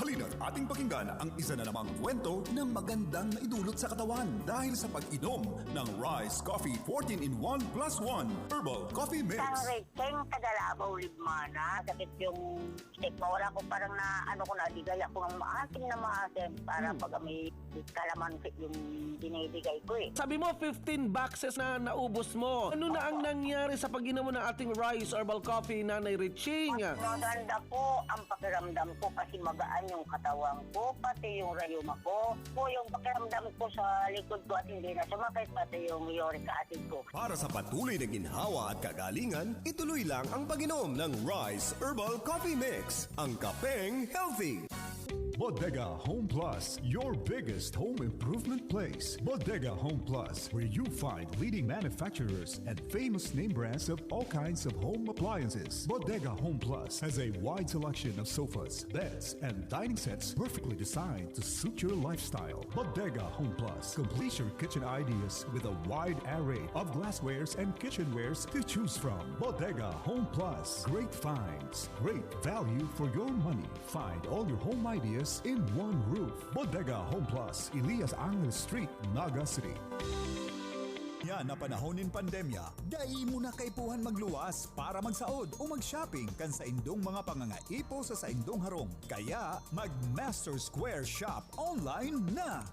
Halina't ating pakinggan ang isa na namang kwento na magandang naidulot sa katawan dahil sa pag-inom ng Rice Coffee 14-in-1 plus 1 Herbal Coffee Mix. Ang rating, kadalabaw libmana. Sakit yung stick mo. Wala ko parang na, nadigay ako ng maasim para pag may kalamansi yung dinidigay ko eh. Sabi mo 15 boxes na naubos mo. Ano na ang nangyari sa pag-inom mo ng ating Rice Herbal Coffee, Nanay Riching? Maganda po ang pakiramdam ko kasi magaan yung katawan ko, pati yung rayuma ko. Yung pakiramdam ko sa likod ko at hindi na sumakit, pati yung uric acid ko. Para sa patuloy na ginhawa at kagalingan, ituloy lang ang pag-inom ng Rice Herbal Coffee Mix, ang kapeng healthy. Bodega Home Plus, your biggest home improvement place. Bodega Home Plus, where you find leading manufacturers and famous name brands of all kinds of home appliances. Bodega Home Plus has a wide selection of sofas, beds, and dining sets perfectly designed to suit your lifestyle. Bodega Home Plus completes your kitchen ideas with a wide array of glasswares and kitchenwares to choose from. Bodega Home Plus, great finds, great value for your money. Find all your home ideas in one roof. Bodega Home Plus, Elias Angel Street, Naga City. Yan na panahonin pandemya, dai mo na kaipuhan magluwas para magsaod o mag-shopping kan sa indong mga pangangaipo sa indong harong. Kaya mag-Master Square Shop online na!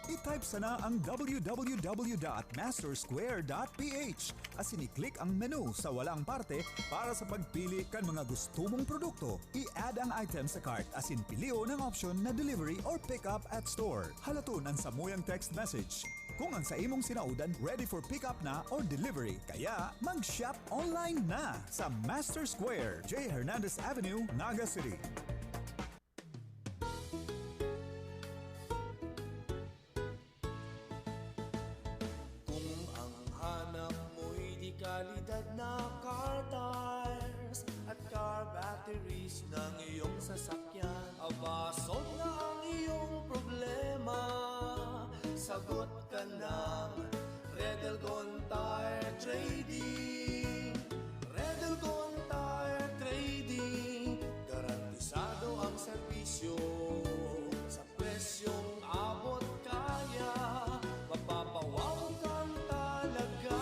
I-type sana ang www.mastersquare.ph asin i-click ang menu sa walang parte para sa pagpili kan mga gusto mong produkto. I-add ang item sa cart asin pilio ng option na delivery or pick up at store. Halaton ang samuyang text message. Kung ang sa imong sinaudan ready for pick up na or delivery, kaya mag-shop online na sa Master Square, J. Hernandez Avenue, Naga City. Kalidad na car tires at car batteries ng iyong sasakyan. Aba, solve na ang iyong problema. Sagot ka ng Redelgon Tire Trading. Redelgon Tire Trading, garantisado ang serbisyo sa presyong abot kaya. Mapapawawag kang talaga.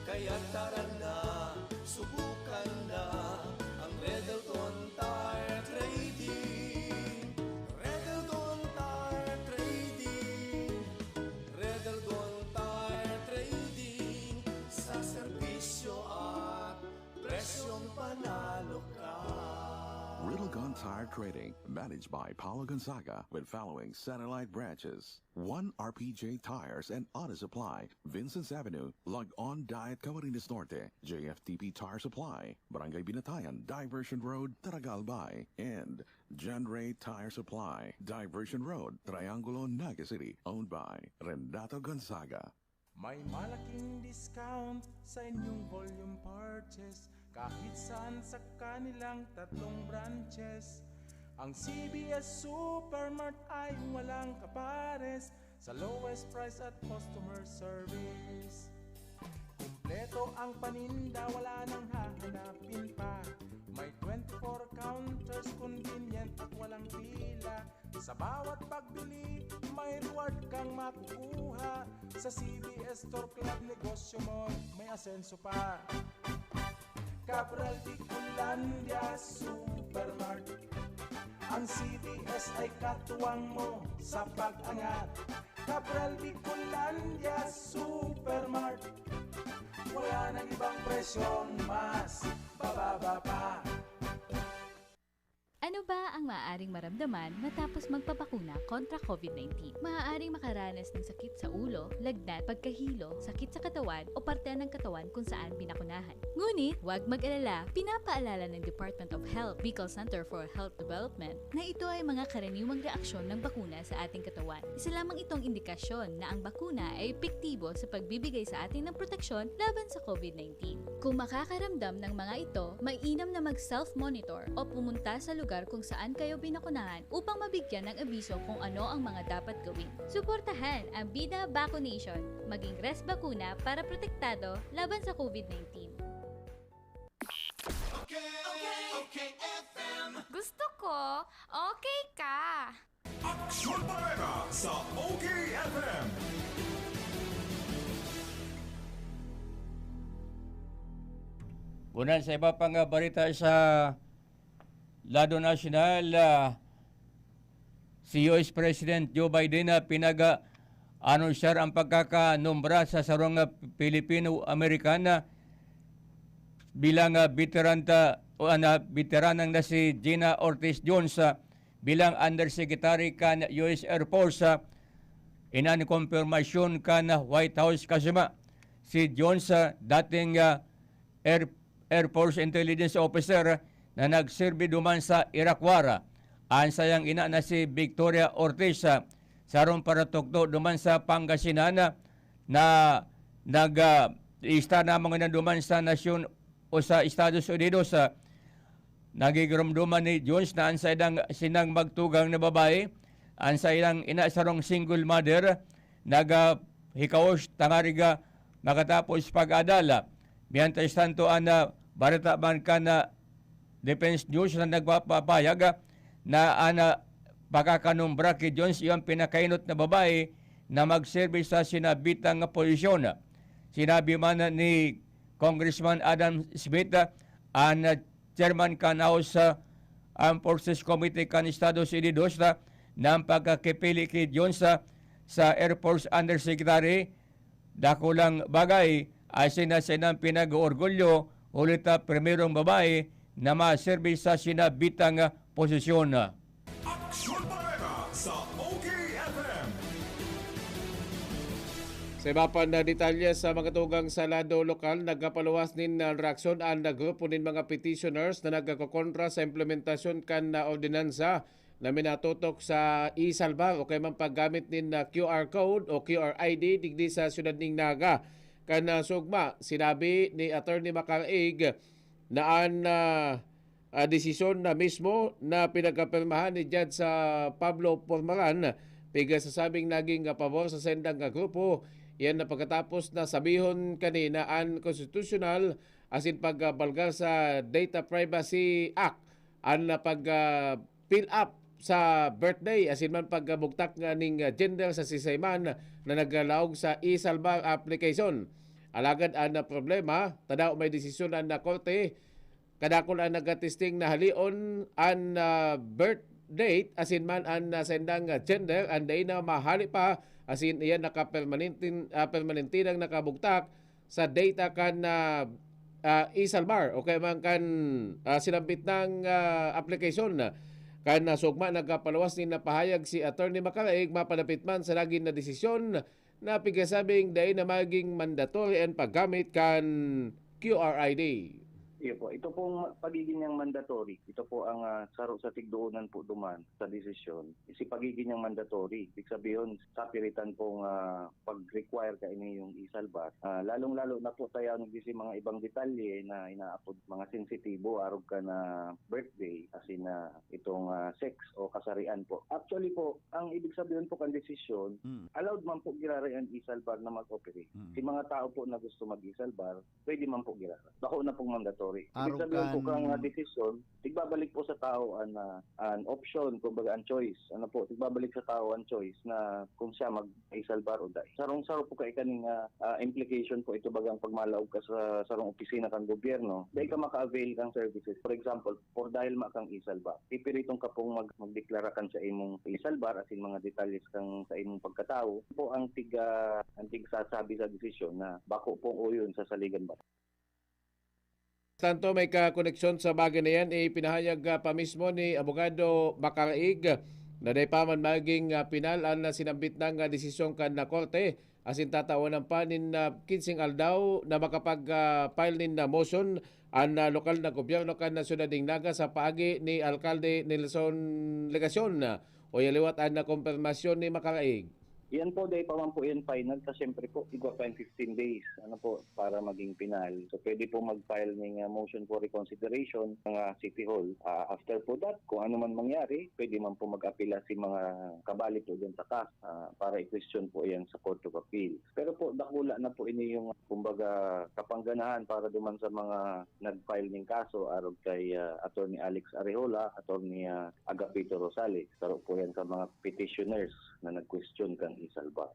Kaya tara na, subukan na ang Redelgon Tire Trading. Redelgon Tire Trading. Redelgon Tire Trading. Sa serbisyo at presyong panalo ka. Redelgon Tire Trading, managed by Paulo Gonzaga, with following satellite branches: 1 RPJ Tires and Auto Supply, Vincent's Avenue, Log On Diet, Camarines Norte; JFTP Tire Supply, Barangay Binatayan, Diversion Road, Taragalbay; and John Ray Tire Supply, Diversion Road, Triangulo, Naga City, owned by Renato Gonzaga. May malaking discount sa inyong volume purchase kahit saan sa kanilang 3 branches. Ang CBS Supermart ay walang kapares sa lowest price at customer service. Kumpleto ang paninda, wala nang hahanapin pa. May 24 counters, convenient at walang pila. Sa bawat pagbili, may reward kang makukuha. Sa CBS Store Club, negosyo mo may asenso pa. Cabral Bicolandia Supermart, ang CBS ay katuwang mo sa pag-angat. Cabral Bicolandia Supermart, wala nang ibang presyong mas bababa pa. Ano ba ang maaaring maramdaman matapos magpapakuna kontra COVID-19? Maaaring makaranas ng sakit sa ulo, lagnat, pagkahilo, sakit sa katawan o parte ng katawan kung saan binakunahan. Ngunit, huwag mag-alala, pinapaalala ng Department of Health, Bicol Center for Health Development, na ito ay mga karaniwang reaksyon ng bakuna sa ating katawan. Isa lamang itong indikasyon na ang bakuna ay epektibo sa pagbibigay sa atin ng proteksyon laban sa COVID-19. Kung makakaramdam ng mga ito, mainam na mag-self-monitor o pumunta sa lugar kung saan kayo binakunahan upang mabigyan ng abiso kung ano ang mga dapat gawin. Suportahan ang Bida Vaccination, maging res bakuna para protektado laban sa COVID-19. Okay, FM. Gusto ako. Okay ka. Aksyon Bareta sa OKFM. Unan sa iba pang balita sa lado nasyonal, si US President Joe Biden pinag-anunsar ang pagkakanumbra sa sarong Pilipino-Amerikana bilang veteranang na si Gina Ortiz Jones bilang Undersecretary kan US Air Force. Inan-konfirmasyon kan White House kasama si Jones dating Air Force Intelligence Officer na nagserbi duman sa Iraq War. Ang sayang ina na si Victoria Ortiz sarong paratokto duman sa Pangasinan na nag-ista na mga duman sa nasyon o sa Estados Unidos. Nagigramduman ni Jones na ang sinang magtugang na babae, ang ilang ina sarong single mother, nag-hikaos tangariga makatapos pag-adala. Mientras tanto, Bareta man ka na Defense News na nagpapayag na pagkakanumbra kay Jones yung pinakainot na babae na magserve sa sinabitang posisyon. Sinabi man ni Congressman Adam Smith, ang chairman kan House Armed Forces Committee kan Estados Unidos, na ang pagkakipili kay Jones sa Air Force Undersecretary, dakulang bagay ay sinang pinag-orgulyo ulit primerong babae na maserbi sa sinabitang posisyon. Aksyon Bareta sa OKFM. Sa iba pa na detalye sa mga tugang sa lado lokal, nagkapaluwas nin reaksyon ang grupo nin mga petitioners na nagkakontra sa implementasyon kan na ordinansa na minatutok sa e-salbar o kay man paggamit nin QR code o QR ID digdi sa syudad ning Naga. Kan sugma, sinabi ni Attorney Macaraig na ang desisyon na mismo na pinagkapirmahan ni Judge sa Pablo Pormaran piga sa sabing naging pabor sa sendang grupo. Yan na pagkatapos na sabihon kanina ang constitutional asin pagbalgar sa Data Privacy Act ang pag-fill up sa birthday asin man pagbugtak nga ning gender sa sisayman na naglalaog sa e-salbar application. Alagad ang problema, tadaw may desisyon ang korte, kadakon ang nagatesting na halion ang birth date asin man ang sendang gender and day na mahali pa asin iyan permanentinang nakabugtak sa data kan e-salbar o kaya man kan sinabit ng application. Kan sugma nagpalawas ni napahayag si Attorney Macaraig mapadapit man sa laging na desisyon na pigasabing dahil na maging mandatory ang paggamit kan QR ID. Iyo po, ito pong pagiging niyang mandatory. Ito po ang saro sa tigdoonan po duman sa desisyon. Si pagiging niyang mandatory, ibig sabihin sa piritan pong pag-require ka ini yung isalbar. Lalong-lalo na po tayo nagdisi mga ibang detalye na inaapod mga sensitibo arog ka na birthday as in itong sex o kasarian po. Actually po, ang ibig sabihin po kan desisyon, allowed man po girara ang isalbar na mag-operate. Si mga tao po na gusto mag-isalbar, pwede man po girara. Bako na pong mandatory. Ibig sabihin po kang desisyon, tigbabalik po sa tao an option, kumbaga ang choice. Ano po, tigbabalik sa tao ang choice na kung siya mag-isalbar o dahil. Sarong-saro po kay kaning implication po ito bagang pagmalaog ka sa sarong opisina kang gobyerno, dahil ka maka-avail kang services. For example, for dahil kang isalbar, ipiritong ka pong magdeklara kan sa imong isalbar asin mga detalles kang sa imong pagkatao po ang sasabi sa desisyon na bako pong uyon sa saligan ba. Tanto may kakoneksyon sa bagay na yan, ipinahayag pa mismo ni Abogado Macaraig na day pa man maging pinal ang sinambit ng desisyon kan na korte asin tatawanan pa nin 15 aldaw na makapag-file nin motion ang lokal na gobyerno kan na syudad ning Naga sa paagi ni Alkalde Nelson Legasyon o yaliwat ang kumpirmasyon ni Macaraig. Yan po, dahil pa man po yan final, kasi syempre po, igwa pa yung 15 days para maging final. So pwede po mag-file ng motion for reconsideration ng City Hall. After po that, kung ano man mangyari, pwede man po mag-apela si mga kabali po dyan sa CAS para i-question po yan sa Court of Appeal. Pero po, dakula na po ini yung kumbaga kapangganahan para duman sa mga nag-file ng kaso arog kay Attorney Alex Arejola, Attorney Agapito Rosales. Taro po yan sa mga petitioners na nag-question kan isalbar.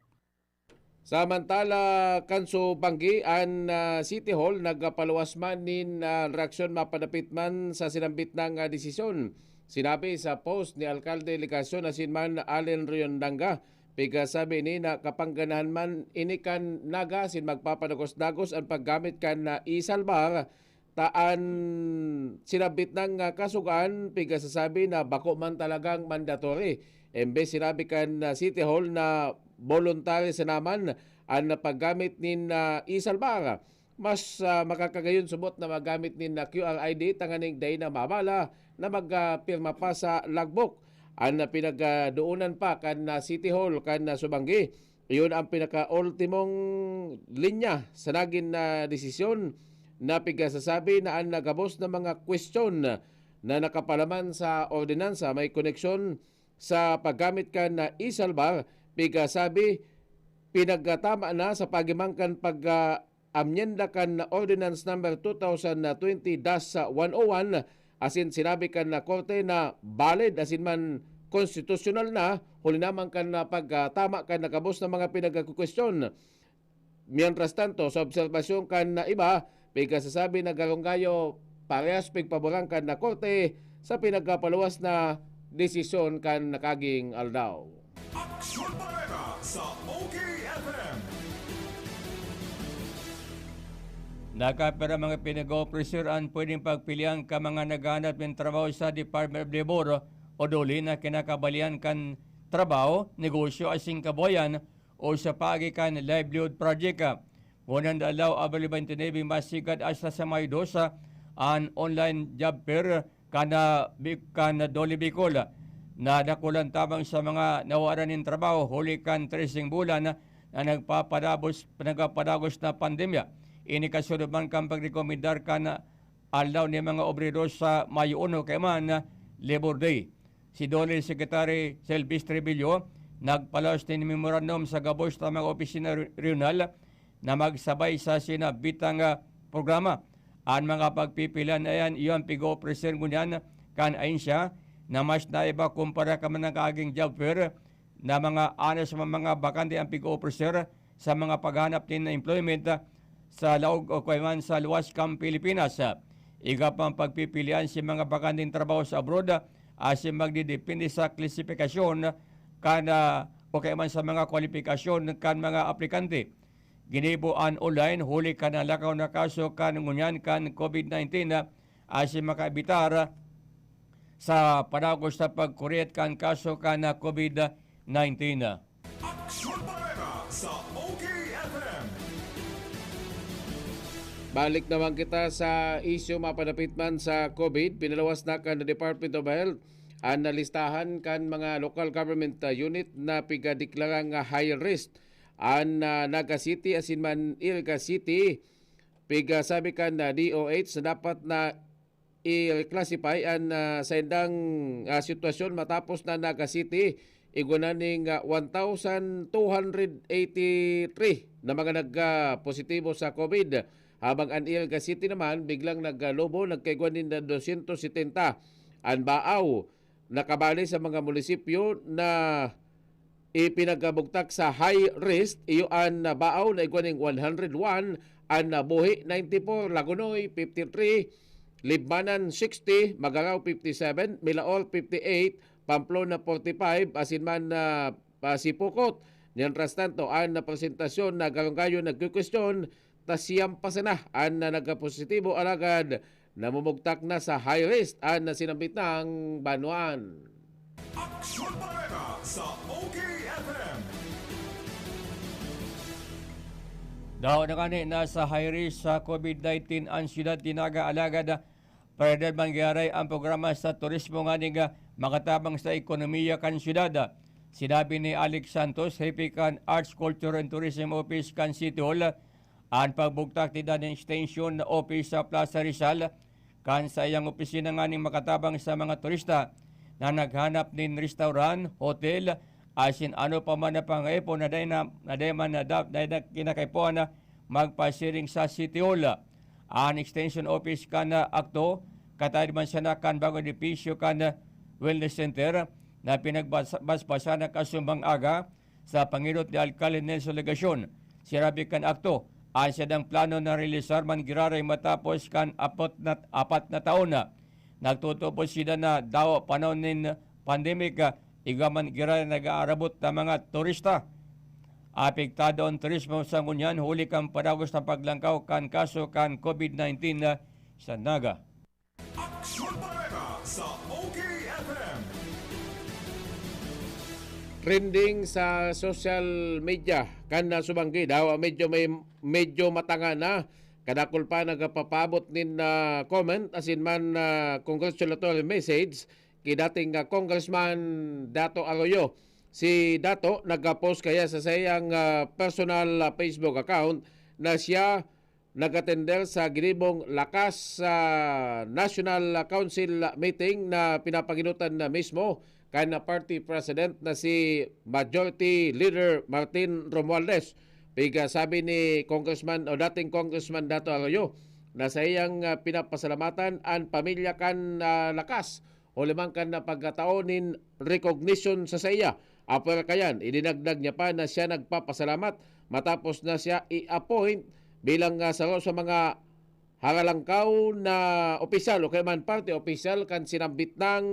Samantala, kanso Banggi, ang City Hall nagpaluwas man nin reaksyon mapadapit man sa sinambit ng desisyon. Sinabi sa post ni Alkalde Ligasyon asin man Allen Riondanga, piga sabi ni na kapangganahan man inikan naga sin magpapadagos-dagos ang paggamit kan na isalbar taan sinabit ng kasugan, piga sasabi na bako man talagang mandatory. Embes sinabi kan City Hall na voluntary sa naman ang paggamit nin isalbar. Mas makakagayon subot na magamit nin QR ID tanganing day na mabala na magpirma pa sa logbook. Ang pinagdoonan pa kan City Hall kan Subanggi. Iyon ang pinaka-ultimong linya sa naging desisyon na pigasasabi na ang nagabos na mga question na nakapalaman sa ordinansa may koneksyon sa paggamit kan na isalbar. Pigasabi pinagtama na sa pagimangkan amyenda kan na Ordinance Number 2020-101 asin sinabi kan na korte na valid asin man konstitusyonal na huli naman kan na pagtama kan nakabos na mga pinagkukwestiyon. Mientras tanto, sa obserbasyon kan na iba, pigasasabi na galonggayo parehas pigpaboran kan na korte sa pinagpaluwas na desisyon kan nakaging aldaw. Aksyon Bareta sa OKFM. Nakapera mga pinag-officer ang pwedeng pagpilian ka mga naghanap ng trabaho sa Department of Labor o duli na kinakabalian kan trabaho, negosyo asing kaboyan o sa pagikan livelihood project. Ngunang dalaw Abril 29 masikat asa sa Maydosa ang online job fair kana Doli Bicol na dakulan tabang sa mga nawaran ng trabaho huli kan 13 bulan na nagpapadagos na pandemya. Ini kasunod man kang pagrekomendar ka na alaw ni mga obrero sa Mayo 1 kay man Labor Day. Si Dole Secretary Selvis Trevillo nagpalaos ng memorandum sa gabos na mga opisina regional na magsabay sa sinabitang programa. Ang mga pagpipilan ayan iyon pigo-present ngunyan kan ayon siya na mas naiba kumpara ka man ng kaaging job fair na mga anas mga bakante ang pigo-officer sa mga paghanap din na employment sa laog o kayman sa luwas kang Pilipinas. Iga pang pagpipilian si mga bakanteng trabaho sa abroad as magdidepende sa klasifikasyon kan o kayman sa mga kwalifikasyon kan mga aplikante. Ginibuan online huli ka na lakaw na kaso kan ngunyan kan COVID-19 as makaibitar sa padagos sa pagkuryat kan kaso kan COVID-19. Aksyon Bareta sa OKFM. Balik naman kita sa isyu mapadapit man sa COVID. Pinalawas na kan Department of Health ang nalistahan kan mga local government unit na pigadeklarang high risk ang Naga City asin man Ilga City. Pigasabi kan na DOH na dapat na i-classify ang sa indang sitwasyon matapos na Naga City igunaning 1,283 na mga nagpositibo sa COVID. Habang ang Ilga City naman biglang naglobo nagkaiguanin na 270. Ang Baaw nakabali sa mga munisipyo na ipinagabugtak sa high risk. Iyo ang Baaw na iguaning 101, ang Buhi 94, Lagunoy 53, Libmanan 60, Magaraw 57, Milaor 58, Pamplona 45, asin man Sipokot. Mientras tanto, ang presentasyon na galonggayo nagkukwestiyon, tasiyam pa sana ang nagpositibo alagad namumugtak na sa high risk ang sinambit ng Banuan. Aksyon Bareta sa OKFM. Daw na kani nasa high risk sa COVID-19 ang siyudad Dinaga alagad para mangyaray ang programa sa turismo nga niga makatabang sa ekonomiya kan siyudad. Sinabi ni Alex Santos, Happy kan Arts, Culture and Tourism Office kan City Hall, ang pagbugtak tida ng extension na office sa Plaza Rizal, kan sa iyang opisina nga ning makatabang sa mga turista na naghanap nin restaurant, hotel, asin ano pa man na pang-epo na day man na kinakaipuan na magpasiring sa City Hall. Ang extension office kan akto, katay man siya na kan bagong edipisyo kan wellness center na pinagbasbasa na kasumbang aga sa pangilot ni Alcalde Nelson Legasyon. Sirabi kan akto, ang siya ng plano na realisar man giraray matapos kan apat na taon na. Nagtutupo sila na daw panahon ng pandemic, igaman giraray nag-aarabot na mga turista. Apektado ang turismo sa ngunyan, huli kang padagos ng paglangkaw kan kaso kan COVID-19 sa Naga. Aksyon Bareta sa OKFM. Trending sa social media kan subanggi daw medyo matanga na kadakol pa nagpapabot nin comment asin man congratulatory message kay dating Congressman Dato Arroyo. Si Dato nagpost kaya sa sayang personal Facebook account na siya nag-attender sa ginibong lakas sa National Council meeting na pinapaginutan na mismo kan party president na si Majority Leader Martin Romualdez. Piga sabi ni Congressman o dating Congressman Dato Arroyo na sa iyang pinapasalamatan ang pamilya kan lakas o limang kan na pagkataonin recognition sa iya. Apel kayan, idinagdag niya pa na siya nagpapasalamat matapos na siya i-appoint bilang saro sa mga hangalangkaw na opisyal o kaya man party opisyal kan sinambit ng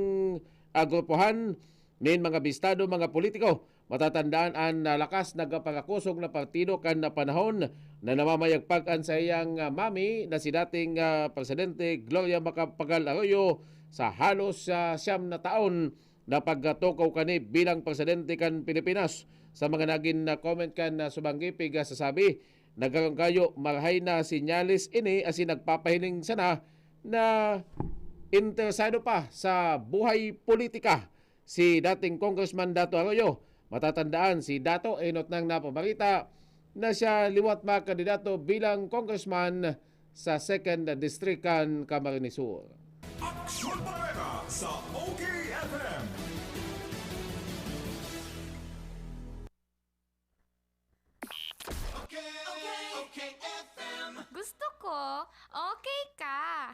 agrupuhan nin mga bistado, mga politiko. Matatandaan ang lakas nagpagakusog na partido kan na panahon na namamayagpagan sa iyang mami na si dating Presidente Gloria Macapagal Arroyo sa halos siyam na taon na pagtukaw kani bilang presidente kan Pilipinas. Sa mga naging comment kan subanggi piga sasabi, nagkaroon kayo marhay na sinyalis ini asin nagpapahiling sana na interesado pa sa buhay politika si dating Congressman Dato Arroyo. Matatandaan si Dato enot nang napabalita na siya liwat kandidato bilang congressman sa 2nd District kan Camarines Sur. Aksyon Bareta sa OKFM. Gusto ko, okay ka.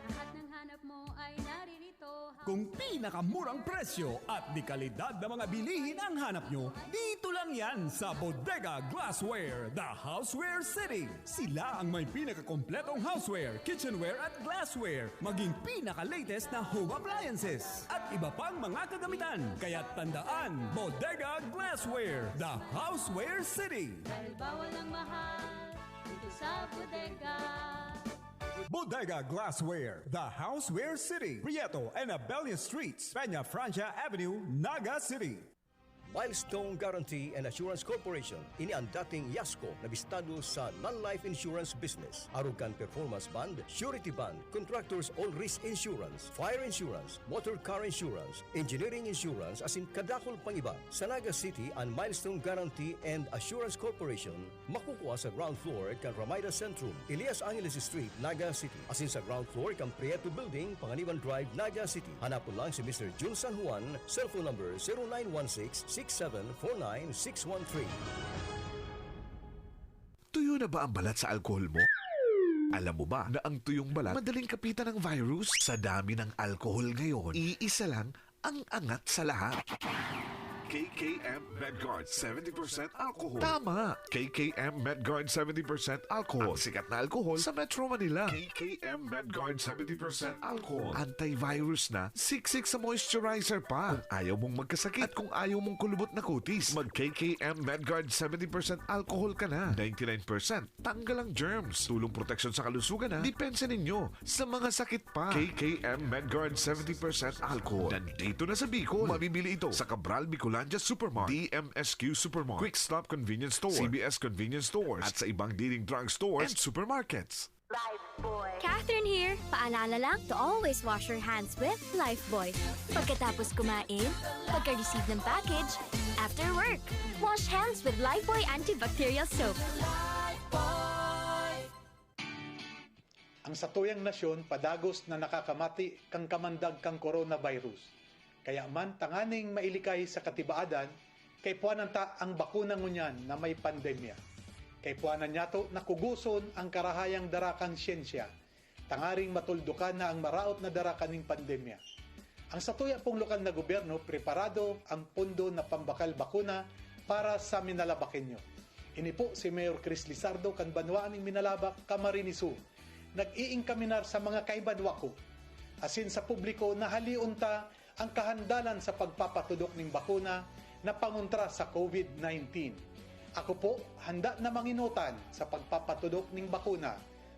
Lahat ng hanap mo ay naririto. Kung pinakamurang presyo at di kalidad na mga bilihin ang hanap nyo, dito lang yan sa Bodega Glassware, the Houseware City. Sila ang may pinakakompletong houseware, kitchenware at glassware, maging pinaka-latest na home appliances at iba pang mga kagamitan. Kaya tandaan, Bodega Glassware, the Houseware City. Dahil bawal ang mahal dito sa bodega. Bodega Glassware, the Houseware City, Prieto and Abella Streets, Peña Francia Avenue, Naga City. Milestone Guarantee and Assurance Corporation, ini ang dating Yasco na bistado sa non-life insurance business. Arugan Performance Bond, Surety Bond, Contractors All Risk Insurance, Fire Insurance, Motor Car Insurance, Engineering Insurance, asin kadakol pang iba. Sa Naga City, ang Milestone Guarantee and Assurance Corporation makukuha sa ground floor kan Ramada Centrum, Elias Angeles Street, Naga City. Asin sa ground floor kan Prieto Building, Panganiban Drive, Naga City. Hanapon lang si Mr. Jun San Juan, cellphone number 0916-6749613. Tuyo na ba ang balat sa alkohol mo? Alam mo ba na ang tuyong balat madaling kapitan ng virus? Sa dami ng alkohol ngayon, iisa lang ang angat sa lahat. KKM Medguard 70% alcohol. Tama! KKM Medguard 70% alcohol. Ang sikat na alcohol sa Metro Manila. KKM Medguard 70% alcohol. Antivirus na, siksik sa moisturizer pa. Kung ayaw mong magkasakit at kung ayaw mong kulubot na kutis, mag KKM Medguard 70% alcohol ka na. 99% tanggal ang germs. Tulong proteksyon sa kalusugan na. Depensa ninyo sa mga sakit pa. KKM Medguard 70% alcohol. Nandito na sa Bicol. Mabibili ito sa Cabral Bicolandia Supermarket, DMSQ Supermarket, Quick Stop Convenience Store, CBS Convenience Stores, at sa ibang leading drug stores and supermarkets. Catherine here. Paalala lang to always wash your hands with Lifebuoy. Pagkatapos kumain, pagka-receive ng package, after work, wash hands with Lifebuoy antibacterial soap. Ang satuyang nasyon padagos na nakakamati kang kamandag kang coronavirus. Kaya man tanganing mailikay sa katibaadan, kay puanan ta ang bakuna ngunyan na may pandemya. Kay puanan niya to nakuguson ang karahayang darakang siyensya, tangaring matuldukan na ang maraot na darakaning pandemya. Ang satuya pong lokal na gobyerno, preparado ang pondo na pambakal bakuna para sa Minalabakenyo. Ini po si Mayor Chris Lizardo kan banwaan ng Minalabak, Camarines Sur. Nag-iingkaminar sa mga kaibanwako. Asin sa publiko na haliunta ang kahandalan sa pagpapatudok ng bakuna na pangontra sa COVID-19. Ako po, handa na manginutan sa pagpapatudok ng bakuna.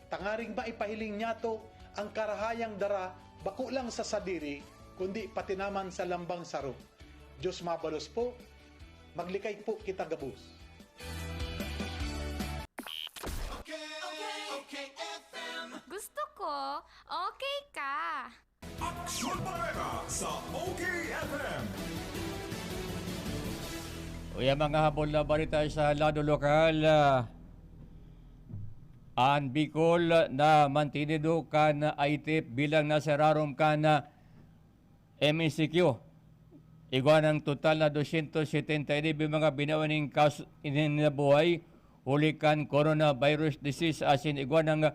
Tangaring maipahiling niya to ang karahayang dara, bako lang sa sadiri, kundi pati naman sa lambang saro. Diyos mabalos po, maglikay po kita gabus. Gusto ko, okay ka. Aksyon Bareta sa OKFM. Uya mga habol na balita sa lado lokal. Ang Bicol na mantinido kan ITIP bilang nasararom kan MCQ. Igwa ng total na 279 mga binawaning kaso inabuhay uli kan coronavirus disease asin igwa ng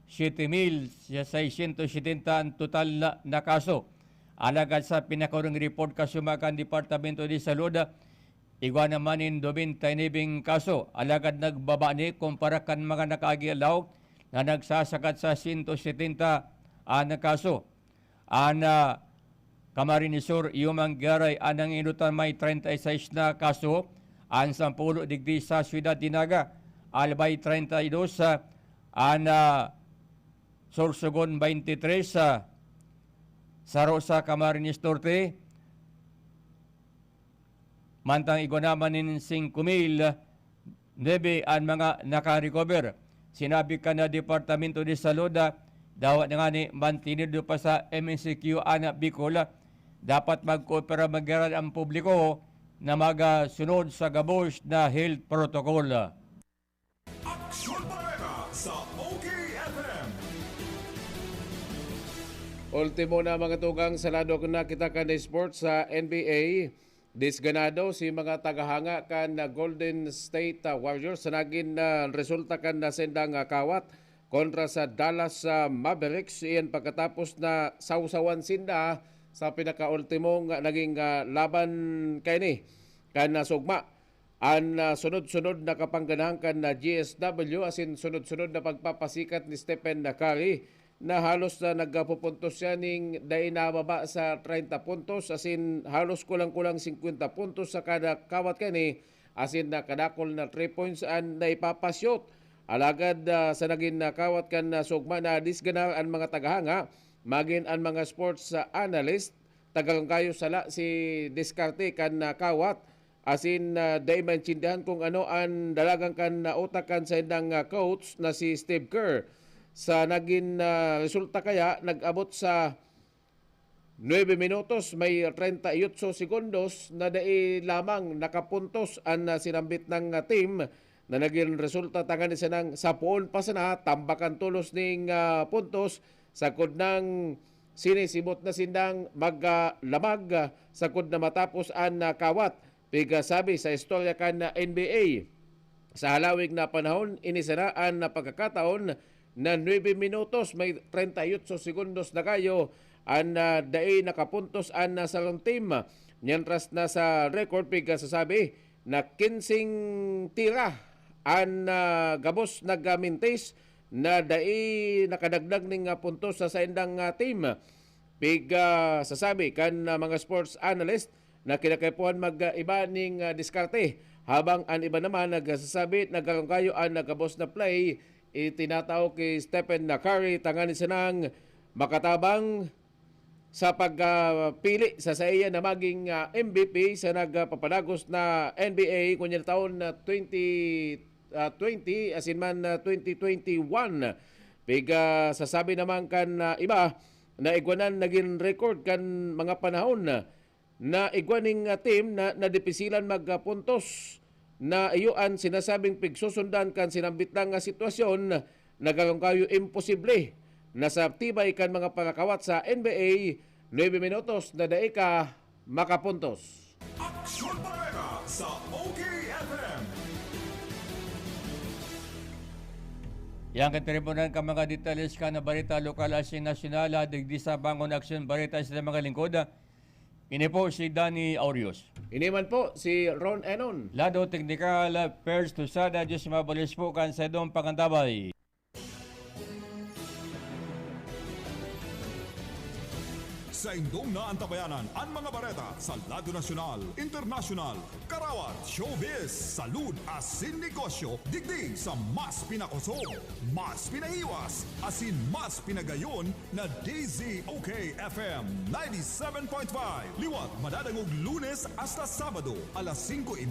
7,670 ang total na kaso. Alagad sa pinakurong report kasumakan Departamento de Salud, igwa naman in 29 kaso. Alagad nagbaba ni kumpara kan mga nakaagalaw na nagsasagad sa 170 ang kaso. Ang Camarines Sur, Yumang Garay, anang inutan may 36 na kaso. Ang 10 digdi sa Ciudad Dinaga, Albay 32, ang Sorsogon 23, sa Rosa Camarines Norte, mantang naman in 5,009 ang mga nakarecover. Sinabi ka na Departamento de Salud, dawat nga ni mantinido pa sa MCQ ana Bicol, dapat mag-coopera mag-aral ang publiko na magasunod sa gabos na health protocol. Aksyon Bareta sa OKFM. Ultimo na mga tugang sa lado na kita kan sports sa NBA. Disganado si mga tagahanga kan Golden State Warriors sa naging resulta kan na sendang kawat kontra sa Dallas Mavericks. Iyan pagkatapos na sausawan sinda sa pinakaultimong naging laban kay ni kan sugma. Ang sunod-sunod na kapangganahan kan na GSW asin sunod-sunod na pagpapasikat ni Stephen Curry na halos na nagpupuntos siya ning dahil nababa sa 30 puntos asin halos kulang-kulang 50 puntos sa kada kawat kani asin na kadakol na 3 points ang naipapasyot. Alagad sa naging kawat kan sugma na disganar ang mga tagahanga magin ang mga sports analyst tagang kayo sala si diskarte kan kawat asin dahil maintindihan kung ano ang dalagang kan utakan sa indang coach na si Steve Kerr. Sa naging resulta kaya, nag-abot sa 9 minutos, may 38 segundos na dai lamang nakapuntos ang sinambit ng team na naging resulta tangan siya ng sapuon pa sana, tambakan tulos ning puntos sa kod ng sinisibot na sindang maglamag sa kod na matapos ang kawat. Piga sabi sa istorya kan na NBA, sa halawig na panahon, inisaraan na pagkakataon na 9 minutos may 38 segundos na kayo ang dai nakapuntos ang salong team. Mientras na sa record piga sasabi na 15 tira ang gabos nagamintis na dai nakadagdag ning puntos sa indang team. Piga sasabi kan mga sports analyst na kinakaipuan mag-iba ning diskarte habang ang iba naman nagsasabi nagkaroon kayo ang nagabos na play itinatao kay Stephen Curry tanganin sinang makatabang sa pagpili sa iya na maging MVP sa nagpapadagos na NBA kunya taon na 2020 asin man 2021 Piga sasabi naman kan iba na igwanan naging record kan mga panahon na igwaning team na nadipisilan magpuntos na iyuan sinasabing pigsusundan kan sinambit lang nga sitwasyon nagagangkayo imposible na sa tibay kan mga pangakawat sa NBA 9 minutos na daika makapuntos. Aksyon Bareta sa OKFM. Yang katribunan ka mga detalles ka na Bareta lokal as nasyonal digdi sa Bangon Aksyon Bareta sa mga lingkod. Ini po si Danny AUREUS. Ini man po si Ron ENON. Lado Technical First to Sada Diyos mabalis po kan sa dong pangantabay. Sa indong naantabayanan ang mga bareta sa lado nasyonal, internasyonal, karawat, showbiz, salud, asin negosyo, digdig sa mas pinakusog, mas pinahiwas, asin mas pinagayon na DZOK FM 97.5. Liwat madadangog Lunes hasta Sabado, alas 5